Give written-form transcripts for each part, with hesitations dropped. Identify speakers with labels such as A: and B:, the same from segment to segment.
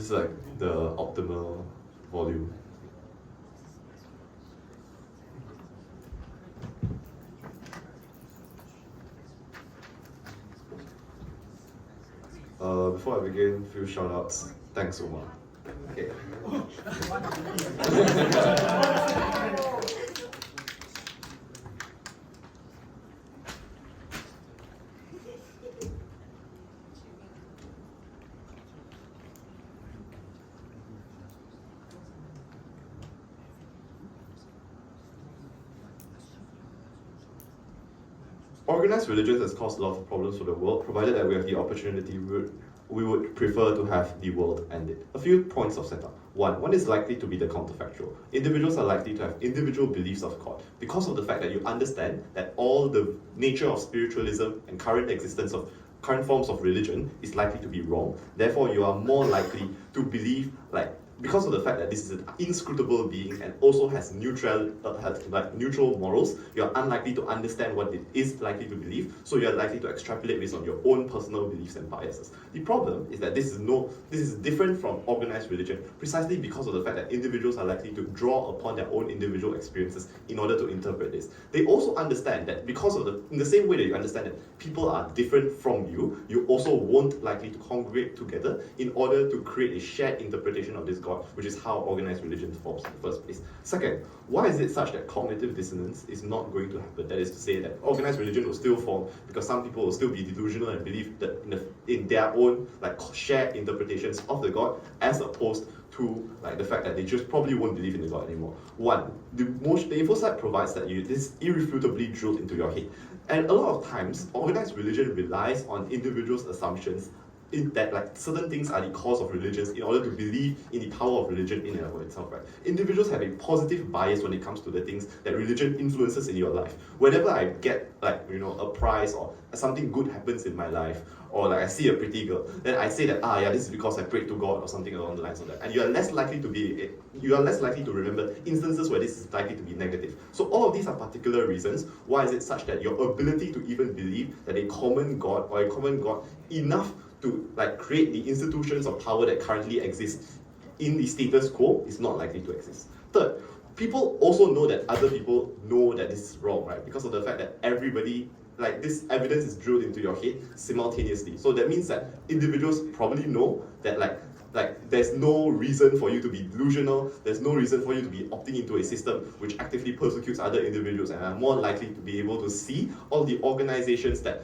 A: is like the optimal volume. Before I begin, few shoutouts. Thanks, Umar. Okay. Organized religion has caused a lot of problems for the world, provided that we have the opportunity, we would prefer to have the world ended. A few points of setup. One is likely to be the counterfactual. Individuals are likely to have individual beliefs of God because of the fact that you understand that all the nature of spiritualism and current forms of religion is likely to be wrong. Therefore, you are more likely to believe, because of the fact that this is an inscrutable being and also has neutral morals, you are unlikely to understand what it is likely to believe, so you are likely to extrapolate based on your own personal beliefs and biases. The problem is that this is different from organized religion, precisely because of the fact that individuals are likely to draw upon their own individual experiences in order to interpret this. They also understand that in the same way that you understand that people are different from you, you also won't likely to congregate together in order to create a shared interpretation of this God, which is how organized religion forms in the first place. Second, why is it such that cognitive dissonance is not going to happen? That is to say that organized religion will still form because some people will still be delusional and believe that in their own shared interpretations of the God, as opposed to the fact that they just probably won't believe in the God anymore. One, the Infoslide provides that this irrefutably drilled into your head. And a lot of times, organized religion relies on individuals' assumptions in that certain things are the cause of religions in order to believe in the power of religion in and of itself, right? Individuals have a positive bias when it comes to the things that religion influences in your life. Whenever I get a prize or something good happens in my life, or I see a pretty girl, then I say that this is because I prayed to God or something along the lines of that. And you are less likely to remember instances where this is likely to be negative. So all of these are particular reasons why is it such that your ability to even believe that a common God or a common God enough to create the institutions of power that currently exist in the status quo is not likely to exist. Third, people also know that other people know that this is wrong, right? Because of the fact that everybody, this evidence is drilled into your head simultaneously. So that means that individuals probably know that there's no reason for you to be delusional, there's no reason for you to be opting into a system which actively persecutes other individuals, and are more likely to be able to see all the organizations that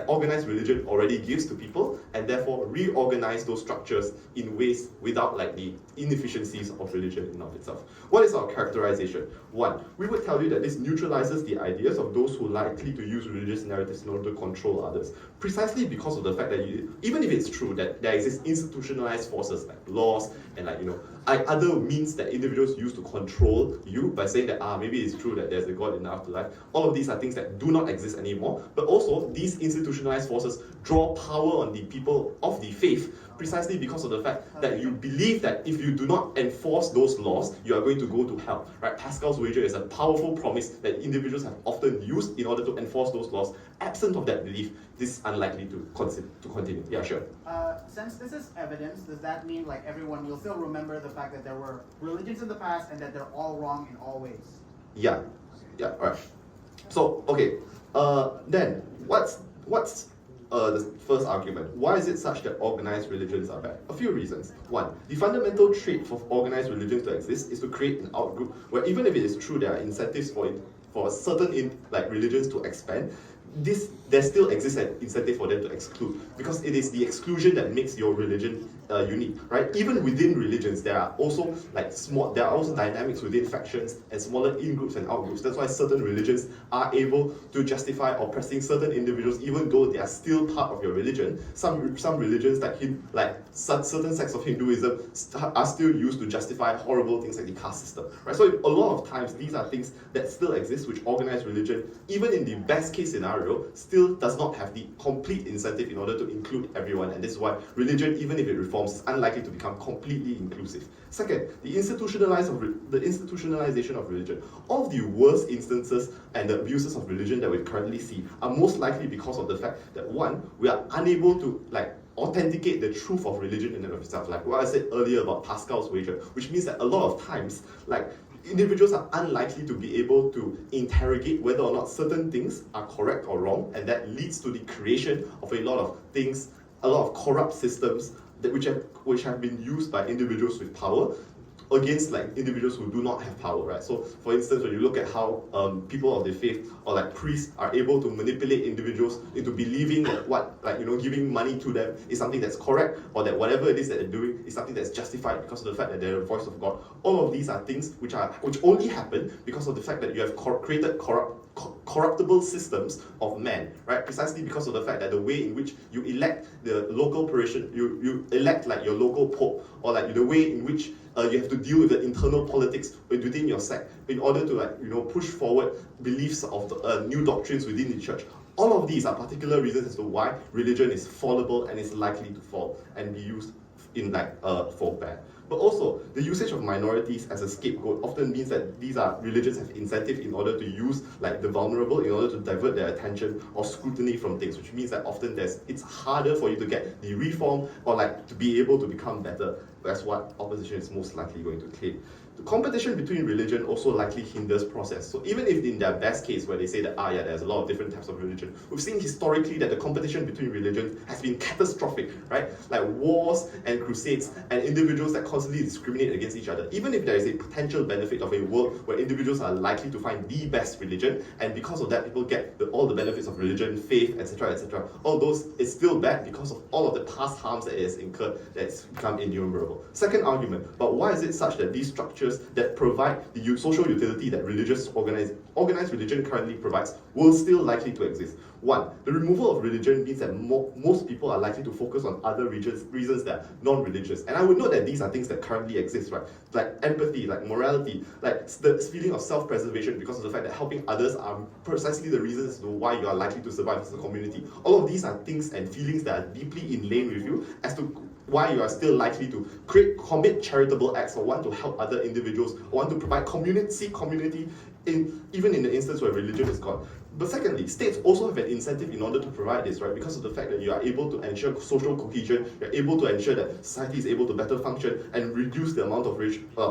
A: organized religion already gives to people, and therefore reorganize those structures in ways without the inefficiencies of religion in and of itself. What is our characterization? One, we would tell you that this neutralizes the ideas of those who are likely to use religious narratives in order to control others, precisely because of the fact that even if it's true that there exist institutionalized forces like laws and other means that individuals use to control you by saying that maybe it's true that there's a God in the afterlife. All of these are things that do not exist anymore, but also these institutionalized forces draw power on the people of the faith precisely because of the fact that you believe that if you do not enforce those laws, you are going to go to hell, right? Pascal's wager is a powerful promise that individuals have often used in order to enforce those laws. Absent of that belief, this is unlikely to continue. Yeah, sure.
B: Since this is evidence, does that mean everyone will still remember the fact that there were religions in the past and that they're all wrong in all ways?
A: Yeah, all right. So, okay, then what's the first argument? Why is it such that organized religions are bad? A few reasons. One, the fundamental trait for organized religions to exist is to create an outgroup where even if it is true there are incentives for certain religions to expand, there still exists an incentive for them to exclude, because it is the exclusion that makes your religion unique, right? Even within religions, there are also dynamics within factions and smaller in-groups and out-groups. That's why certain religions are able to justify oppressing certain individuals, even though they are still part of your religion. Some religions, certain sects of Hinduism, are still used to justify horrible things like the caste system, right? So a lot of times, these are things that still exist, which organized religion, even in the best case scenario, still does not have the complete incentive in order to include everyone, and this is why religion, even if it reforms, is unlikely to become completely inclusive. Second, the institutionalization of religion. All of the worst instances and the abuses of religion that we currently see are most likely because of the fact that, one, we are unable to authenticate the truth of religion in and of itself. Like what I said earlier about Pascal's wager, which means that a lot of times, like, individuals are unlikely to be able to interrogate whether or not certain things are correct or wrong, and that leads to the creation of a lot of things, a lot of corrupt systems that which have been used by individuals with power against like individuals who do not have power, right? So, for instance, when you look at how people of the faith or like priests are able to manipulate individuals into believing that what, like, you know, giving money to them is something that's correct, or that whatever it is that they're doing is something that's justified because of the fact that they're the voice of God. All of these are things which only happen because of the fact that you have created corruptible systems of man, right? Precisely because of the fact that the way in which you elect the local parishioner, you elect like your local pope, or like the way in which you have to deal with the internal politics within your sect in order to, like, you know, push forward beliefs of the, new doctrines within the church. All of these are particular reasons as to why religion is fallible and is likely to fall and be used in like for bad. But also, the usage of minorities as a scapegoat often means that these religions have incentive in order to use like the vulnerable in order to divert their attention or scrutiny from things, which means that often it's harder for you to get the reform or like to be able to become better. That's what opposition is most likely going to claim. The competition between religion also likely hinders process. So even if in their best case where they say that, yeah, there's a lot of different types of religion, we've seen historically that the competition between religions has been catastrophic, right? Like wars and crusades and individuals that constantly discriminate against each other. Even if there is a potential benefit of a world where individuals are likely to find the best religion, and because of that people get all the benefits of religion, faith, etc., all those is still bad because of all of the past harms that it has incurred that's become innumerable. Second argument, but why is it such that these structures that provide the social utility that organized religion currently provides will still likely to exist? One, the removal of religion means that most people are likely to focus on other reasons that are non-religious. And I would note that these are things that currently exist, right? Like empathy, like morality, like the feeling of self-preservation because of the fact that helping others are precisely the reasons as to why you are likely to survive as a community. All of these are things and feelings that are deeply in lane with you as to why you are still likely to commit charitable acts or want to help other individuals, or want to provide community even in the instance where religion is gone. But secondly, states also have an incentive in order to provide this, right? Because of the fact that you are able to ensure social cohesion, you're able to ensure that society is able to better function and reduce the amount of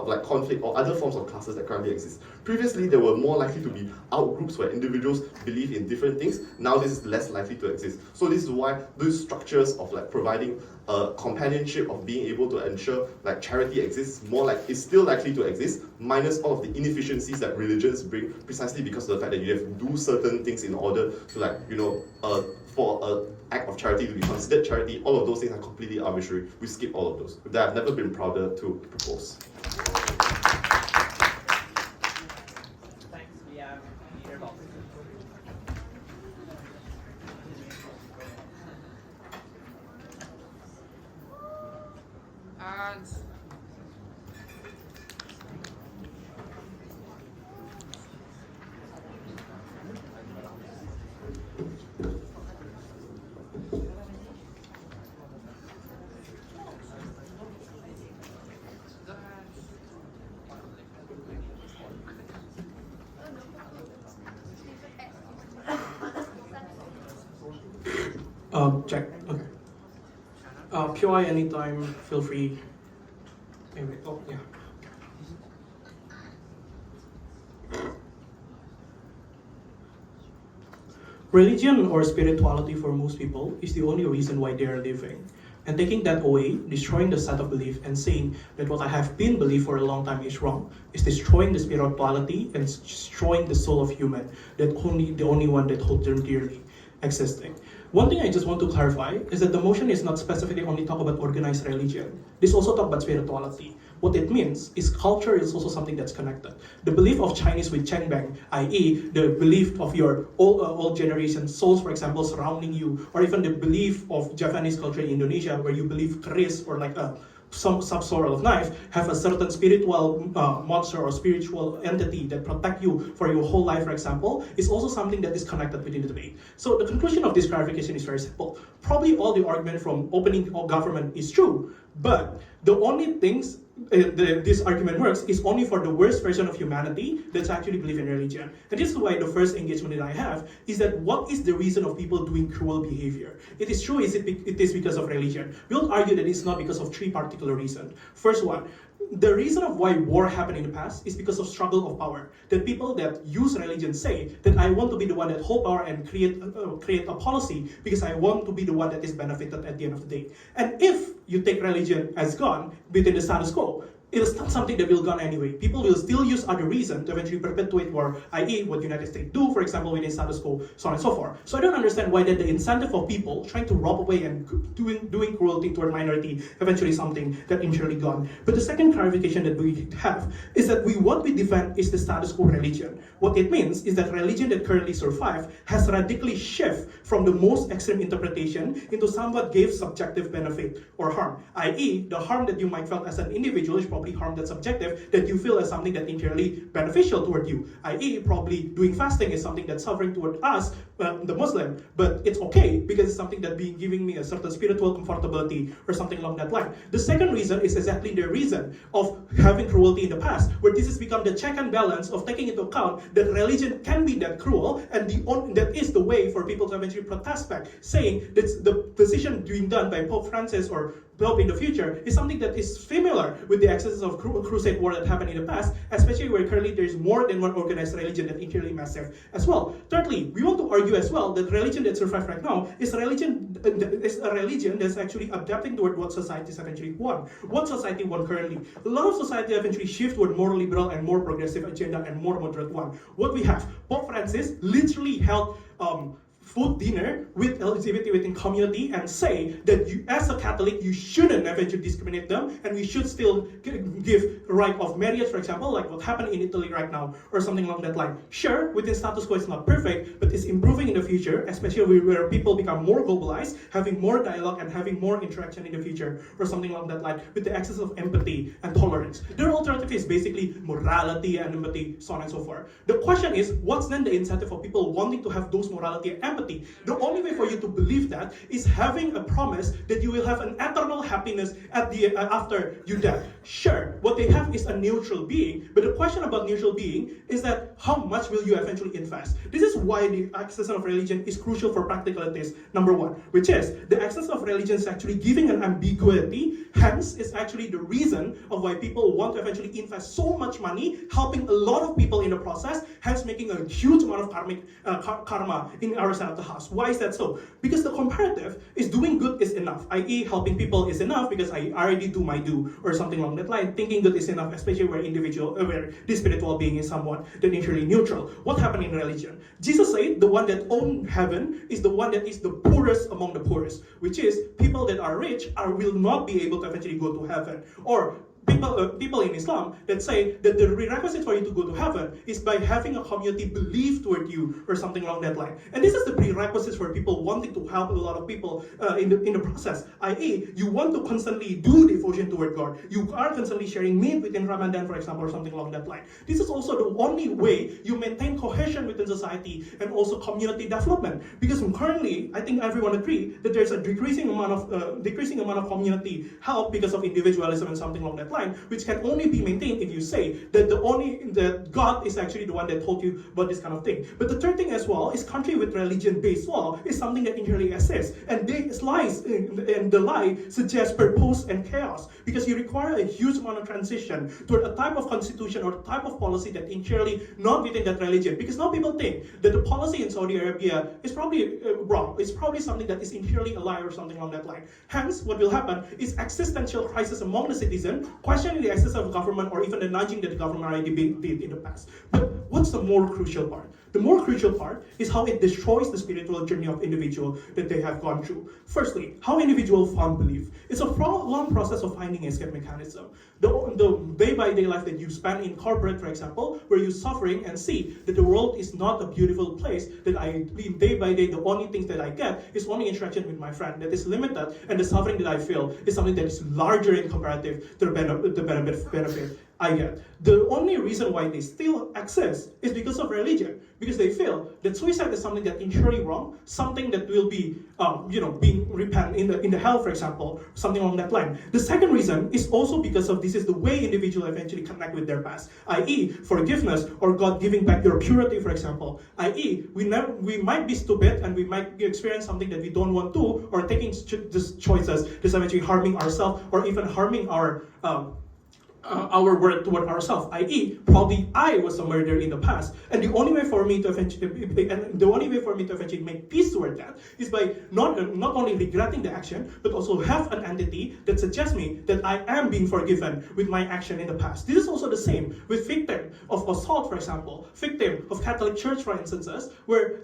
A: like conflict or other forms of classes that currently exist. Previously, there were more likely to be outgroups where individuals believe in different things. Now this is less likely to exist. So this is why these structures of like providing companionship, of being able to ensure like charity exists, is still likely to exist, minus all of the inefficiencies that religions bring, precisely because of the fact that you have to do certain things in order to, like, you know, for an act of charity to be considered charity. All of those things are completely arbitrary. We skip all of those. That I've never been prouder to propose.
C: Thanks. We have Peter Box.
D: Check. Okay. POI anytime. Feel free. Anyway, oh yeah. Religion or spirituality for most people is the only reason why they are living. And taking that away, destroying the set of belief and saying that what I have been believed for a long time is wrong, is destroying the spirituality and destroying the soul of human, that the only one that holds them dearly existing. One thing I just want to clarify is that the motion is not specifically only talk about organized religion. This also talk about spirituality. What it means is culture is also something that's connected. The belief of Chinese with Chengbang, i.e. the belief of your old generation souls, for example, surrounding you, or even the belief of Japanese culture in Indonesia, where you believe keris or like some sort of knife have a certain spiritual monster or spiritual entity that protect you for your whole life, for example, is also something that is connected within the debate. So the conclusion of this clarification is very simple. Probably all the argument from opening of government is true, but the only things this argument works is only for the worst version of humanity that's actually believe in religion. And this is why the first engagement that I have is that what is the reason of people doing cruel behavior? It is true, it is because of religion. We'll argue that it's not because of three particular reasons. First one, the reason of why war happened in the past is because of struggle of power. That people that use religion say that I want to be the one that hold power and create a policy because I want to be the one that is benefited at the end of the day. And if you take religion as gone within the status quo, it is not something that will gone anyway. People will still use other reasons to eventually perpetuate war, i.e. what the United States do, for example, within status quo, so on and so forth. So I don't understand why that the incentive of people trying to rob away and doing cruelty toward minority eventually something that eventually gone. But the second clarification that we have is that what we defend is the status quo religion. What it means is that religion that currently survive has radically shifted from the most extreme interpretation into somewhat gave subjective benefit or harm, i.e. the harm that you might felt as an individual is probably harm that's subjective that you feel as something that inherently beneficial toward you, i.e. probably doing fasting is something that's suffering toward us, the Muslim, but it's okay because it's something that being giving me a certain spiritual comfortability or something along that line. The second reason is exactly the reason of having cruelty in the past, where this has become the check and balance of taking into account that religion can be that cruel, and that is the way for people to eventually protest back, saying that the decision being done by Pope Francis or Pope in the future is something that is similar with the excesses of crusade war that happened in the past, especially where currently there's more than one organized religion that is inherently massive as well. Thirdly, we want to argue as well that religion that survives right now is a religion that's actually adapting toward what societies eventually want. What society want currently? A lot of society eventually shift toward more liberal and more progressive agenda and more moderate one. What we have, Pope Francis literally held food dinner with LGBT within community and say that you, as a Catholic, you shouldn't eventually discriminate them, and we should still give right of marriage, for example, like what happened in Italy right now, or something along that line. Sure, within status quo it's not perfect, but it's improving in the future, especially where people become more globalized, having more dialogue and having more interaction in the future, or something along that line, with the access of empathy and tolerance. Their alternative is basically morality and empathy, so on and so forth. The question is, what's then the incentive for people wanting to have those morality and empathy? The only way for you to believe that is having a promise that you will have an eternal happiness at the after you die. Sure, what they have is a neutral being, but the question about neutral being is that how much will you eventually invest? This is why the access of religion is crucial for practicalities, number one, which is the access of religion is actually giving an ambiguity, hence is actually the reason of why people want to eventually invest so much money, helping a lot of people in the process, hence making a huge amount of karma in our side of the house. Why is that so? Because the comparative is doing good is enough, i.e. helping people is enough because I already do my due, or something along that line. Thinking good is enough, especially where where the spiritual being is someone that naturally neutral. What happened in religion? Jesus said the one that owns heaven is the one that is the poorest among the poorest, which is people that are rich will not be able to eventually go to heaven. Or people in Islam that say that the prerequisite for you to go to heaven is by having a community believe toward you, or something along that line. And this is the prerequisites for people wanting to help a lot of people in the process. I.e., you want to constantly do devotion toward God. You are constantly sharing meat within Ramadan, for example, or something along that line. This is also the only way you maintain cohesion within society and also community development. Because currently, I think everyone agree that there's a decreasing amount of community help because of individualism and something along that line, which can only be maintained if you say that God is actually the one that told you about this kind of thing. But the third thing as well is country with religion-based law is something that inherently exists, and the lie suggests purpose and chaos, because you require a huge amount of transition toward a type of constitution or a type of policy that inherently not within that religion. Because now people think that the policy in Saudi Arabia is probably wrong. It's probably something that is inherently a lie or something along that line. Hence, what will happen is existential crisis among the citizen, questioning the access of government or even the nudging that the government already did in the past. But what's the more crucial part? The more crucial part is how it destroys the spiritual journey of individual that they have gone through. Firstly, how individual found belief. It's a long process of finding escape mechanism. The day-by-day life that you spend in corporate, for example, where you're suffering and see that the world is not a beautiful place, that I live day by day, the only things that I get is only interaction with my friend that is limited, and the suffering that I feel is something that is larger in comparative to the benefit I get. The only reason why they still exist is because of religion. because they feel that suicide is something that inherently wrong, something that will be, being repent in the hell, for example, something along that line. The second reason is also because of this is the way individuals eventually connect with their past, i.e., forgiveness or God giving back your purity, for example, i.e., we might be stupid and we might experience something that we don't want to, or taking just choices that's eventually harming ourselves or even harming our word toward ourselves, i.e., probably I was a murderer in the past, and the only way for me to eventually make peace toward that is by not only regretting the action, but also have an entity that suggests me that I am being forgiven with my action in the past. This is also the same with victim of assault, for example, victim of Catholic Church, for instances, where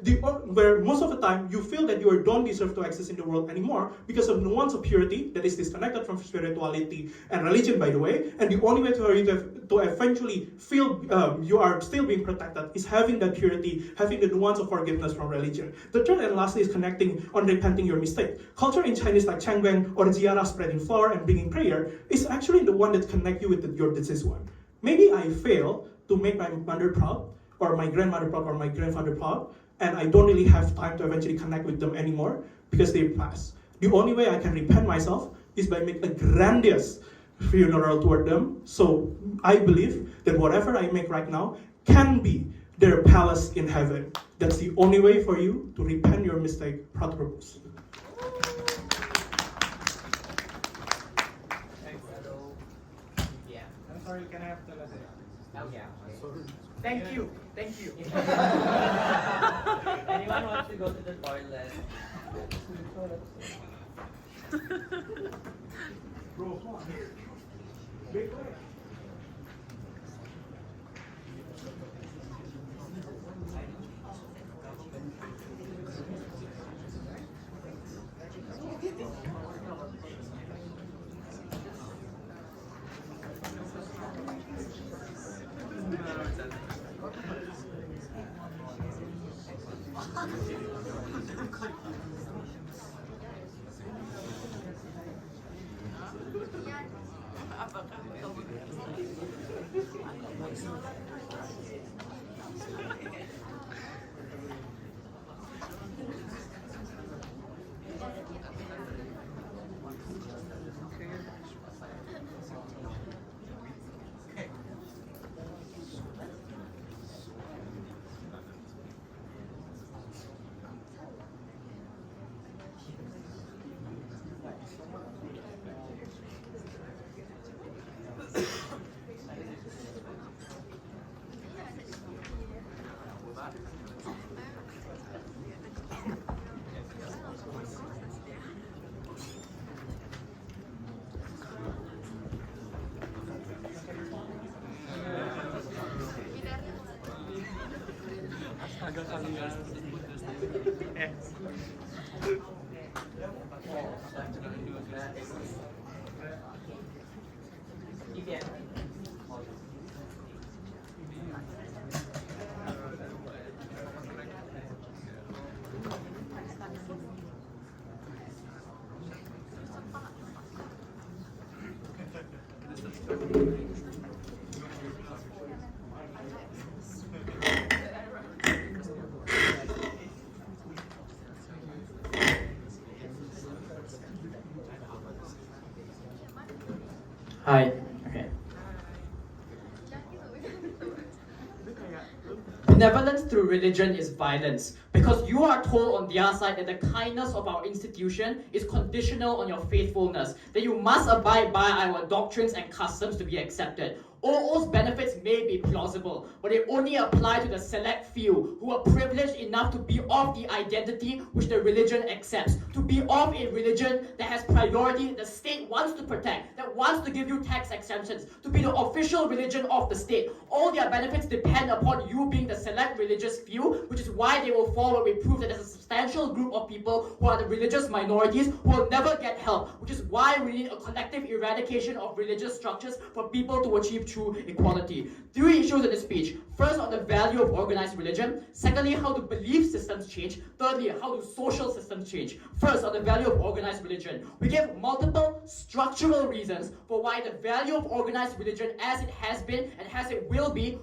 D: most of the time you feel that you don't deserve to exist in the world anymore because of nuance of purity that is disconnected from spirituality and religion, by the way, and the only way to eventually feel you are still being protected is having that purity, having the nuance of forgiveness from religion. The third and lastly is connecting on repenting your mistake. Culture in Chinese like Changguan or Ziara, spreading flower and bringing prayer, is actually the one that connect you with your deceased one. Maybe I fail to make my mother proud, or my grandmother proud, or my grandfather proud, and I don't really have time to eventually connect with them anymore because they passed. The only way I can repent myself is by making a grandiose funeral toward them. So I believe that whatever I make right now can be their palace in heaven. That's the only way for you to repent your mistake, proud purpose.
C: Thanks, hello. Yeah.
B: I'm sorry, can I have the last?
C: Oh, yeah.
B: Thank you.
C: Anyone wants to go to the toilet?
D: Bro, come on. Big way.
C: Igen.
E: Hi. Okay. Benevolence through religion is violence, because you are told on the other side that the kindness of our institution is conditional on your faithfulness, that you must abide by our doctrines and customs to be accepted. All those benefits may be plausible, but they only apply to the select few who are privileged enough to be of the identity which the religion accepts, to be of a religion that has priority the state wants to protect, that wants to give you tax exemptions, to be the official religion of the state. All their benefits depend upon you being the select religious few, which is why they will fall when we prove that there's a substantial group of people who are the religious minorities who will never get help, which is why we need a collective eradication of religious structures for people to achieve true equality. 3 issues in the speech. First, on the value of organized religion. Secondly, how do belief systems change. Thirdly, how do social systems change. First, on the value of organized religion. We give multiple structural reasons for why the value of organized religion as it has been and as it will be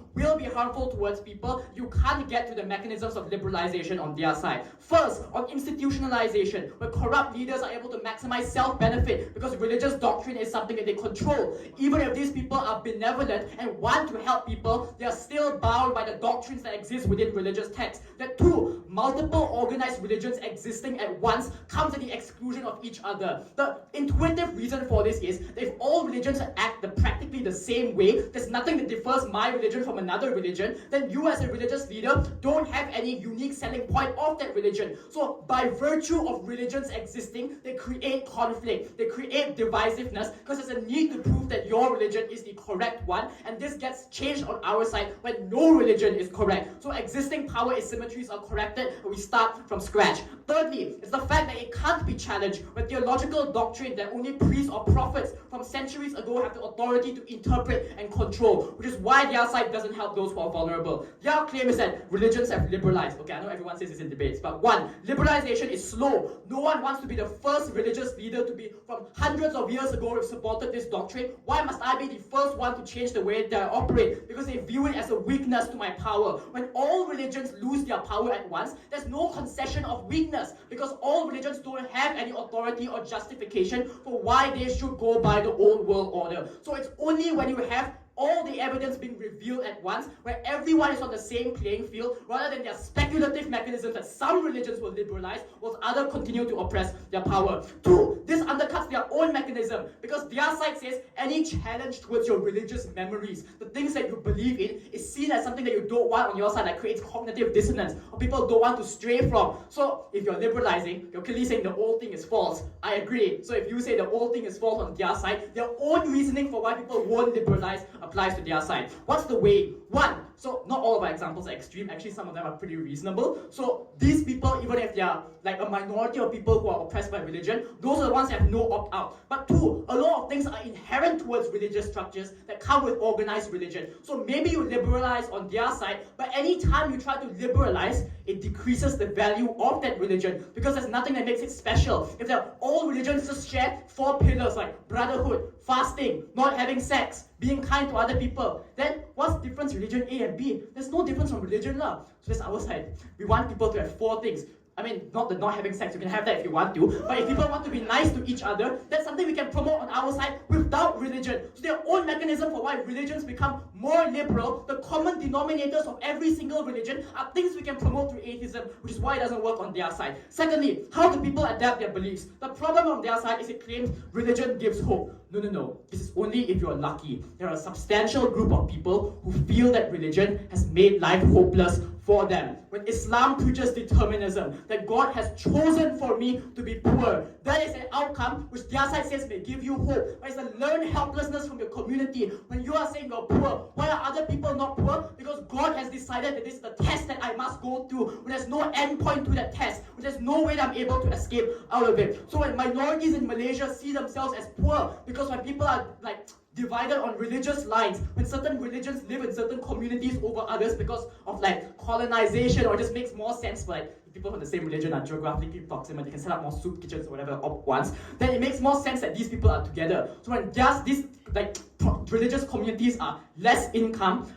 E: harmful towards people. You can't get to the mechanisms of liberalization on their side. First, on institutionalization, where corrupt leaders are able to maximize self-benefit because religious doctrine is something that they control. Even if these people are benevolent and want to help people, they are still bound by the doctrines that exist within religious texts. That two, multiple organized religions existing at once comes at the exclusion of each other. The intuitive reason for this is that if all religions act practically the same way, there's nothing that differs my religion from another religion, then you as a religious leader don't have any unique selling point of that religion. So by virtue of religions existing, they create conflict, they create divisiveness, because there's a need to prove that your religion is the correct one, and this gets changed on our side when no religion is correct. So existing power asymmetries are corrected and we start from scratch. Thirdly, it's the fact that it can't be challenged with theological doctrine that only priests or prophets from centuries ago have the authority to interpret and control, which is why their side doesn't help those who are vulnerable. Their claim is that religions have liberalized. Okay, I know everyone says this in debates, but one, liberalization is slow. No one wants to be the first religious leader to be from hundreds of years ago who supported this doctrine. Why must I be the first one to change the way that I operate? Because they view it as a weakness to my power. When all religions lose their power at once, there's no concession of weakness, because all religions don't have any authority or justification for why they should go by the old world order. So it's only when you have all the evidence being revealed at once, where everyone is on the same playing field, rather than their speculative mechanisms that some religions will liberalize, whilst others continue to oppress their power. Two, this undercuts their own mechanism, because their side says any challenge towards your religious memories, the things that you believe in, is seen as something that you don't want on your side, that creates cognitive dissonance, or people don't want to stray from. So if you're liberalizing, you're clearly saying the old thing is false. I agree. So if you say the old thing is false on their side, their own reasoning for why people won't liberalize applies to their side. What's the way? One, so not all of our examples are extreme, actually some of them are pretty reasonable. So these people, even if they are like a minority of people who are oppressed by religion, those are the ones that have no opt-out. But two, a lot of things are inherent towards religious structures that come with organized religion. So maybe you liberalize on their side, but anytime you try to liberalize, it decreases the value of that religion, because there's nothing that makes it special. If all religions just share 4 pillars like brotherhood, fasting, not having sex, being kind to other people, then what's the difference religion A and B? There's no difference from religion lah. So that's our side. We want people to have 4 things. I mean, not the not having sex, you can have that if you want to, but if people want to be nice to each other, that's something we can promote on our side without religion. So their own mechanism for why religions become more liberal, the common denominators of every single religion, are things we can promote through atheism, which is why it doesn't work on their side. Secondly, how do people adapt their beliefs? The problem on their side is it claims religion gives hope. No. This is only if you're lucky. There are a substantial group of people who feel that religion has made life hopeless for them. When Islam preaches determinism, that God has chosen for me to be poor, that is an outcome which their side says may give you hope. But it's a learned helplessness from your community. When you are saying you're poor, why are other people not poor? Because God has decided that this is the test that I must go through, when there's no end point to that test, when there's no way that I'm able to escape out of it. So when minorities in Malaysia see themselves as poor, because when people are like divided on religious lines, when certain religions live in certain communities over others because of like colonization, or just makes more sense for like people from the same religion are geographically proximate, they can set up more soup kitchens or whatever at once, then it makes more sense that these people are together. So when just these like religious communities are less income,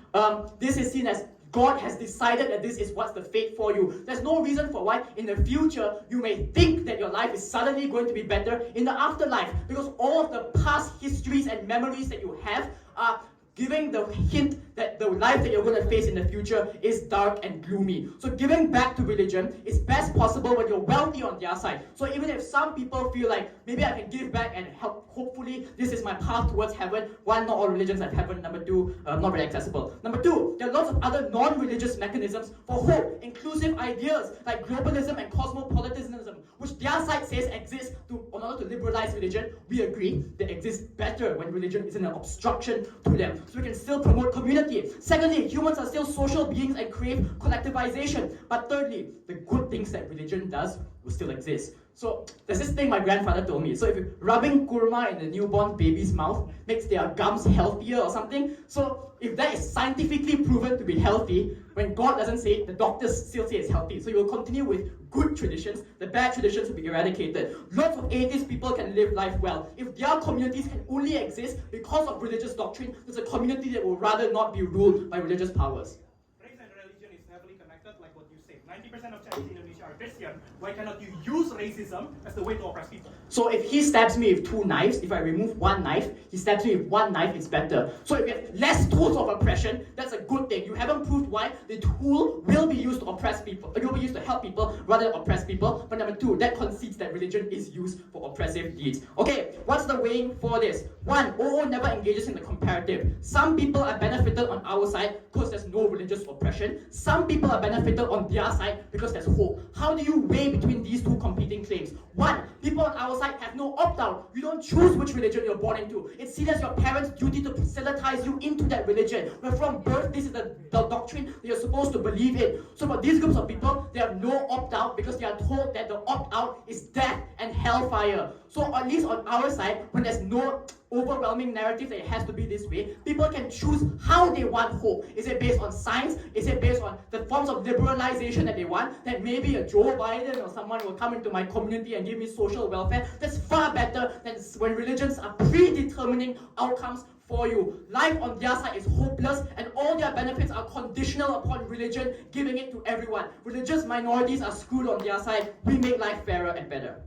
E: this is seen as God has decided that this is what's the fate for you. There's no reason for why in the future you may think that your life is suddenly going to be better in the afterlife, because all of the past histories and memories that you have are giving the hint that the life that you're going to face in the future is dark and gloomy. So giving back to religion is best possible when you're wealthy on their side. So even if some people feel like, maybe I can give back and help, hopefully this is my path towards heaven. One, not all religions have heaven. Number two, not very accessible. Number two, there are lots of other non-religious mechanisms for hope, inclusive ideas like globalism and cosmopolitanism, which their side says exist in order to liberalize religion. We agree they exist better when religion isn't an obstruction to them. So we can still promote community. Secondly, humans are still social beings and crave collectivization. But thirdly, the good things that religion does will still exist. So there's this thing my grandfather told me. So if rubbing kurma in the newborn baby's mouth makes their gums healthier or something, so if that is scientifically proven to be healthy, when God doesn't say it, the doctors still say it's healthy. So you will continue with good traditions, the bad traditions will be eradicated. Lots of atheist people can live life well. If their communities can only exist because of religious doctrine, there's a community that will rather not be ruled by religious powers.
D: Race and religion is heavily connected, like what you say. 90% of Chinese in Indonesia are Christian. Why cannot you use racism as the way to oppress people?
E: So if he stabs me with 2 knives, if I remove 1 knife, he stabs me with 1 knife, it's better. So if you have less tools of oppression, that's a good thing. You haven't proved why the tool will be used to oppress people. It will be used to help people rather than oppress people. But number 2, that concedes that religion is used for oppressive deeds. Okay, what's the weighing for this? 1, OO never engages in the comparative. Some people are benefited on our side because there's no religious oppression. Some people are benefited on their side because there's hope. How do you weigh between these 2 competing claims? 1, people on our side have no opt-out. You don't choose which religion you're born into. It's seen as your parents' duty to proselytize you into that religion. Where from birth, this is the doctrine that you're supposed to believe in. So for these groups of people, they have no opt-out because they are told that the opt-out is death and hellfire. So at least on our side, when there's no overwhelming narrative that it has to be this way, people can choose how they want hope. Is it based on science? Is it based on the forms of liberalization that they want? That maybe a Joe Biden or someone will come into my community and give me social welfare? That's far better than when religions are predetermining outcomes for you. Life on their side is hopeless and all their benefits are conditional upon religion giving it to everyone. Religious minorities are screwed on their side. We make life fairer and better.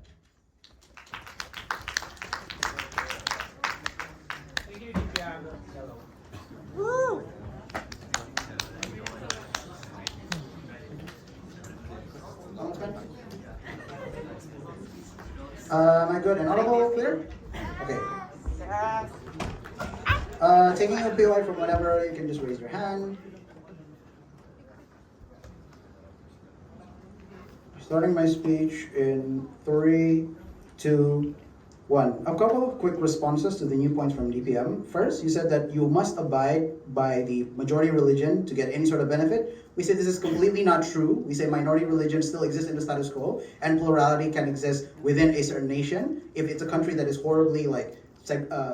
C: Thank you, Pinjam.
F: Am I good and audible, clear? Okay. Taking a POI from whatever, you can just raise your hand. Starting my speech in 3, 2, 1. A couple of quick responses to the new points from DPM. First, you said that you must abide by the majority religion to get any sort of benefit. We say this is completely not true. We say minority religions still exist in the status quo, and plurality can exist within a certain nation. If it's a country that is horribly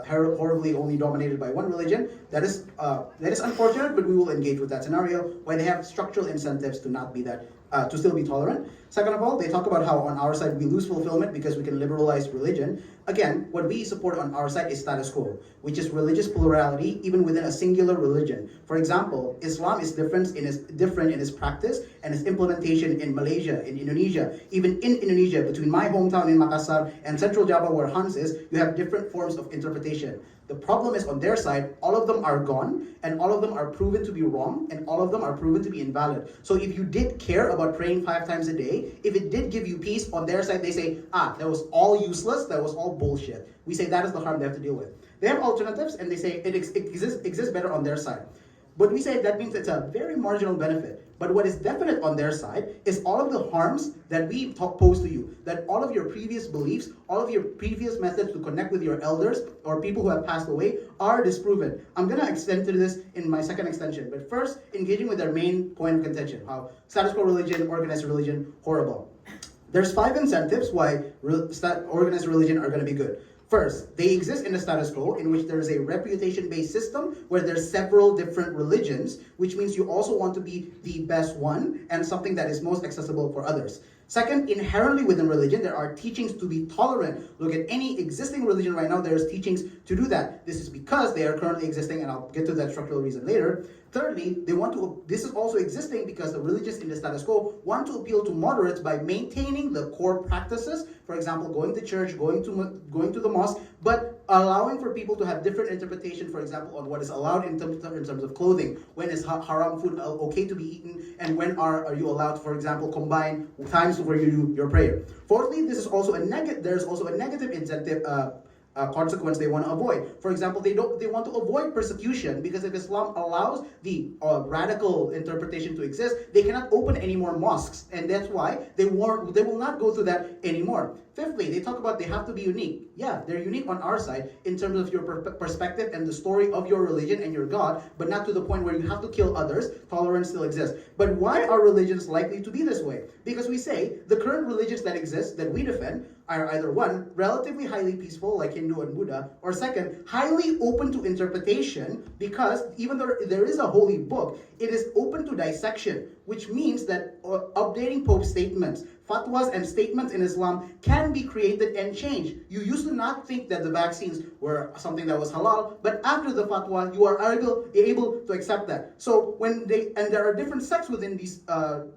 F: horribly only dominated by one religion, that is unfortunate, but we will engage with that scenario where they have structural incentives to not be that, to still be tolerant. Second of all, they talk about how on our side we lose fulfillment because we can liberalize religion. Again, what we support on our side is status quo, which is religious plurality even within a singular religion. For example, Islam is different in its practice and its implementation in Malaysia, in Indonesia. Even in Indonesia, between my hometown in Makassar and Central Java where Hans is, you have different forms of interpretation. The problem is on their side, all of them are gone, and all of them are proven to be wrong, and all of them are proven to be invalid. So if you did care about praying 5 times a day, if it did give you peace, on their side they say, that was all useless, that was all bullshit. We say that is the harm they have to deal with. They have alternatives, and they say it exists better on their side. But we say that means it's a very marginal benefit. But what is definite on their side is all of the harms that we pose to you, that all of your previous beliefs, all of your previous methods to connect with your elders or people who have passed away are disproven. I'm going to extend to this in my second extension, but first, engaging with their main point of contention, how status quo religion, organized religion, horrible. There's 5 incentives why organized religion are going to be good. First, they exist in the status quo in which there is a reputation-based system where there's several different religions, which means you also want to be the best one and something that is most accessible for others. Second, inherently within religion, there are teachings to be tolerant. Look at any existing religion right now, there's teachings to do that. This is because they are currently existing, and I'll get to that structural reason later. Thirdly, this is also existing because the religious in the status quo want to appeal to moderates by maintaining the core practices, for example, going to church, going to the mosque, but allowing for people to have different interpretation, for example, on what is allowed in terms of clothing, when is haram food okay to be eaten, and when are you allowed, for example, combine times where you do your prayer. Fourthly, there's also a negative incentive consequence they want to avoid. For example, they want to avoid persecution because if Islam allows the radical interpretation to exist, they cannot open any more mosques, and that's why they will not go through that anymore. Fifthly, they talk about they have to be unique. Yeah, they're unique on our side in terms of your perspective and the story of your religion and your God, but not to the point where you have to kill others. Tolerance still exists. But why are religions likely to be this way? Because we say the current religions that exist, that we defend, are either one, relatively highly peaceful, like Hindu and Buddha, or second, highly open to interpretation, because even though there is a holy book, it is open to dissection, which means that updating Pope's statements, fatwas and statements in Islam can be created and changed. You used to not think that the vaccines were something that was halal, but after the fatwa, you are able to accept that. So and there are different sects within these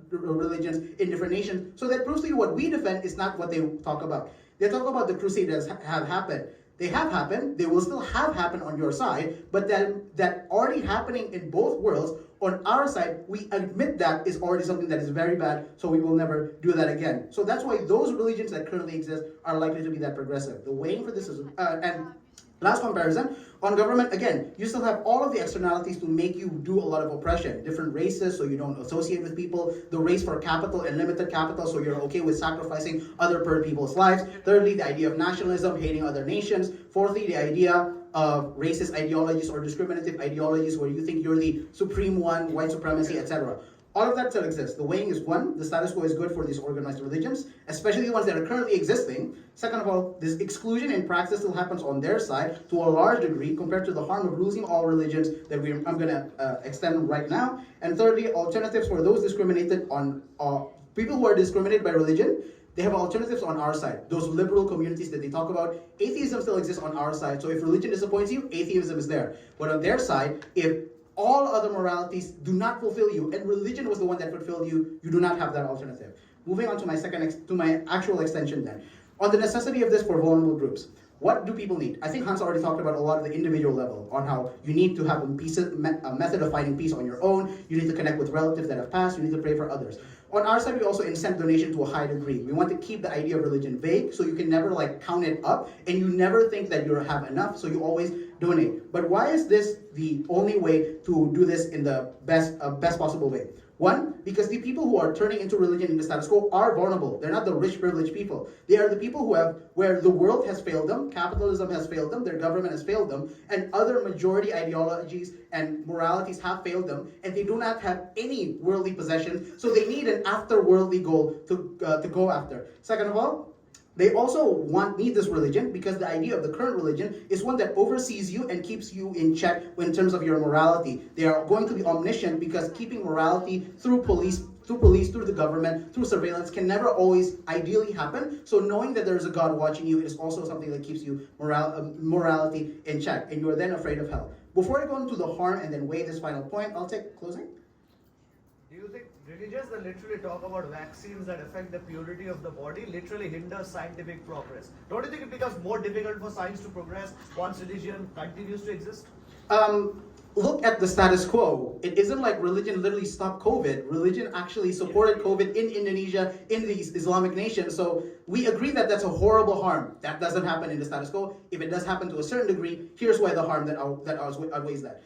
F: religions in different nations, so that proves to you what we defend is not what they talk about. They talk about the crusades have happened. They have happened, they will still have happened on your side, but that already happening in both worlds, on our side, we admit that is already something that is very bad, so we will never do that again. So that's why those religions that currently exist are likely to be that progressive. The weighing for this is, and last comparison, on government, again, you still have all of the externalities to make you do a lot of oppression. Different races, so you don't associate with people. The race for capital and limited capital, so you're okay with sacrificing other people's lives. Thirdly, the idea of nationalism, hating other nations. Fourthly, the idea of racist ideologies or discriminative ideologies where you think you're the supreme one, white supremacy, etc. All of that still exists. The weighing is one, the status quo is good for these organized religions, especially the ones that are currently existing. Second of all, this exclusion in practice still happens on their side to a large degree compared to the harm of losing all religions that I'm going to extend right now. And thirdly, alternatives for those discriminated on, people who are discriminated by religion, they have alternatives on our side. Those liberal communities that they talk about, atheism still exists on our side. So if religion disappoints you, atheism is there. But on their side, if all other moralities do not fulfill you, and religion was the one that fulfilled you, you do not have that alternative. Moving on to my actual extension then. On the necessity of this for vulnerable groups. What do people need? I think Hans already talked about a lot of the individual level on how you need to have a method of finding peace on your own. You need to connect with relatives that have passed. You need to pray for others. On our side, we also incent donation to a high degree. We want to keep the idea of religion vague, so you can never count it up, and you never think that you have enough, so you always donate. But why is this the only way to do this in the best possible way? One, because the people who are turning into religion in the status quo are vulnerable. They're not the rich, privileged people. They are the people where the world has failed them, capitalism has failed them, their government has failed them, and other majority ideologies and moralities have failed them, and they do not have any worldly possessions, so they need an after-worldly goal to go after. Second of all, they also need this religion because the idea of the current religion is one that oversees you and keeps you in check in terms of your morality. They are going to be omniscient because keeping morality through police, through the government, through surveillance can never always ideally happen. So knowing that there is a God watching you is also something that keeps you morality in check, and you are then afraid of hell. Before I go into the harm and then weigh this final point, I'll take closing.
G: Do you think religions that literally talk about vaccines that affect the purity of the body literally hinder scientific progress? Don't you think it becomes more difficult for science to progress once religion continues to exist?
F: Look at the status quo. It isn't like religion literally stopped COVID. Religion actually supported COVID in Indonesia, in these Islamic nations. So we agree that that's a horrible harm. That doesn't happen in the status quo. If it does happen to a certain degree, here's why the harm that outweighs that.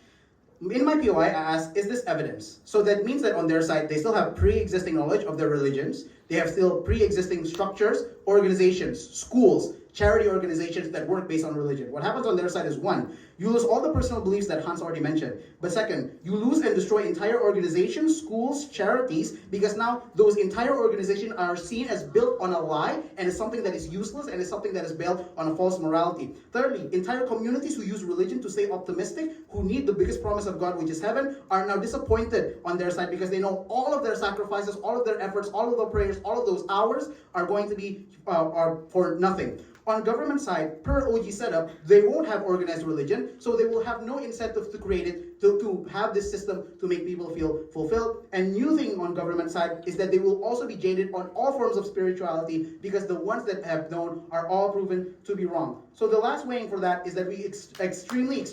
F: In my POI, I asked, is this evidence? So that means that on their side, they still have pre-existing knowledge of their religions. They have still pre-existing structures, organizations, schools, charity organizations that work based on religion. What happens on their side is one, you lose all the personal beliefs that Hans already mentioned. But second, you lose and destroy entire organizations, schools, charities, because now those entire organizations are seen as built on a lie and is something that is useless and is something that is built on a false morality. Thirdly, entire communities who use religion to stay optimistic, who need the biggest promise of God, which is heaven, are now disappointed on their side because they know all of their sacrifices, all of their efforts, all of the prayers, all of those hours are going to be are for nothing. On government side, per OG setup, they won't have organized religion, so they will have no incentive to create it, to have this system to make people feel fulfilled. And new thing on government side is that they will also be jaded on all forms of spirituality because the ones that have known are all proven to be wrong. So the last weighing for that is that we extremely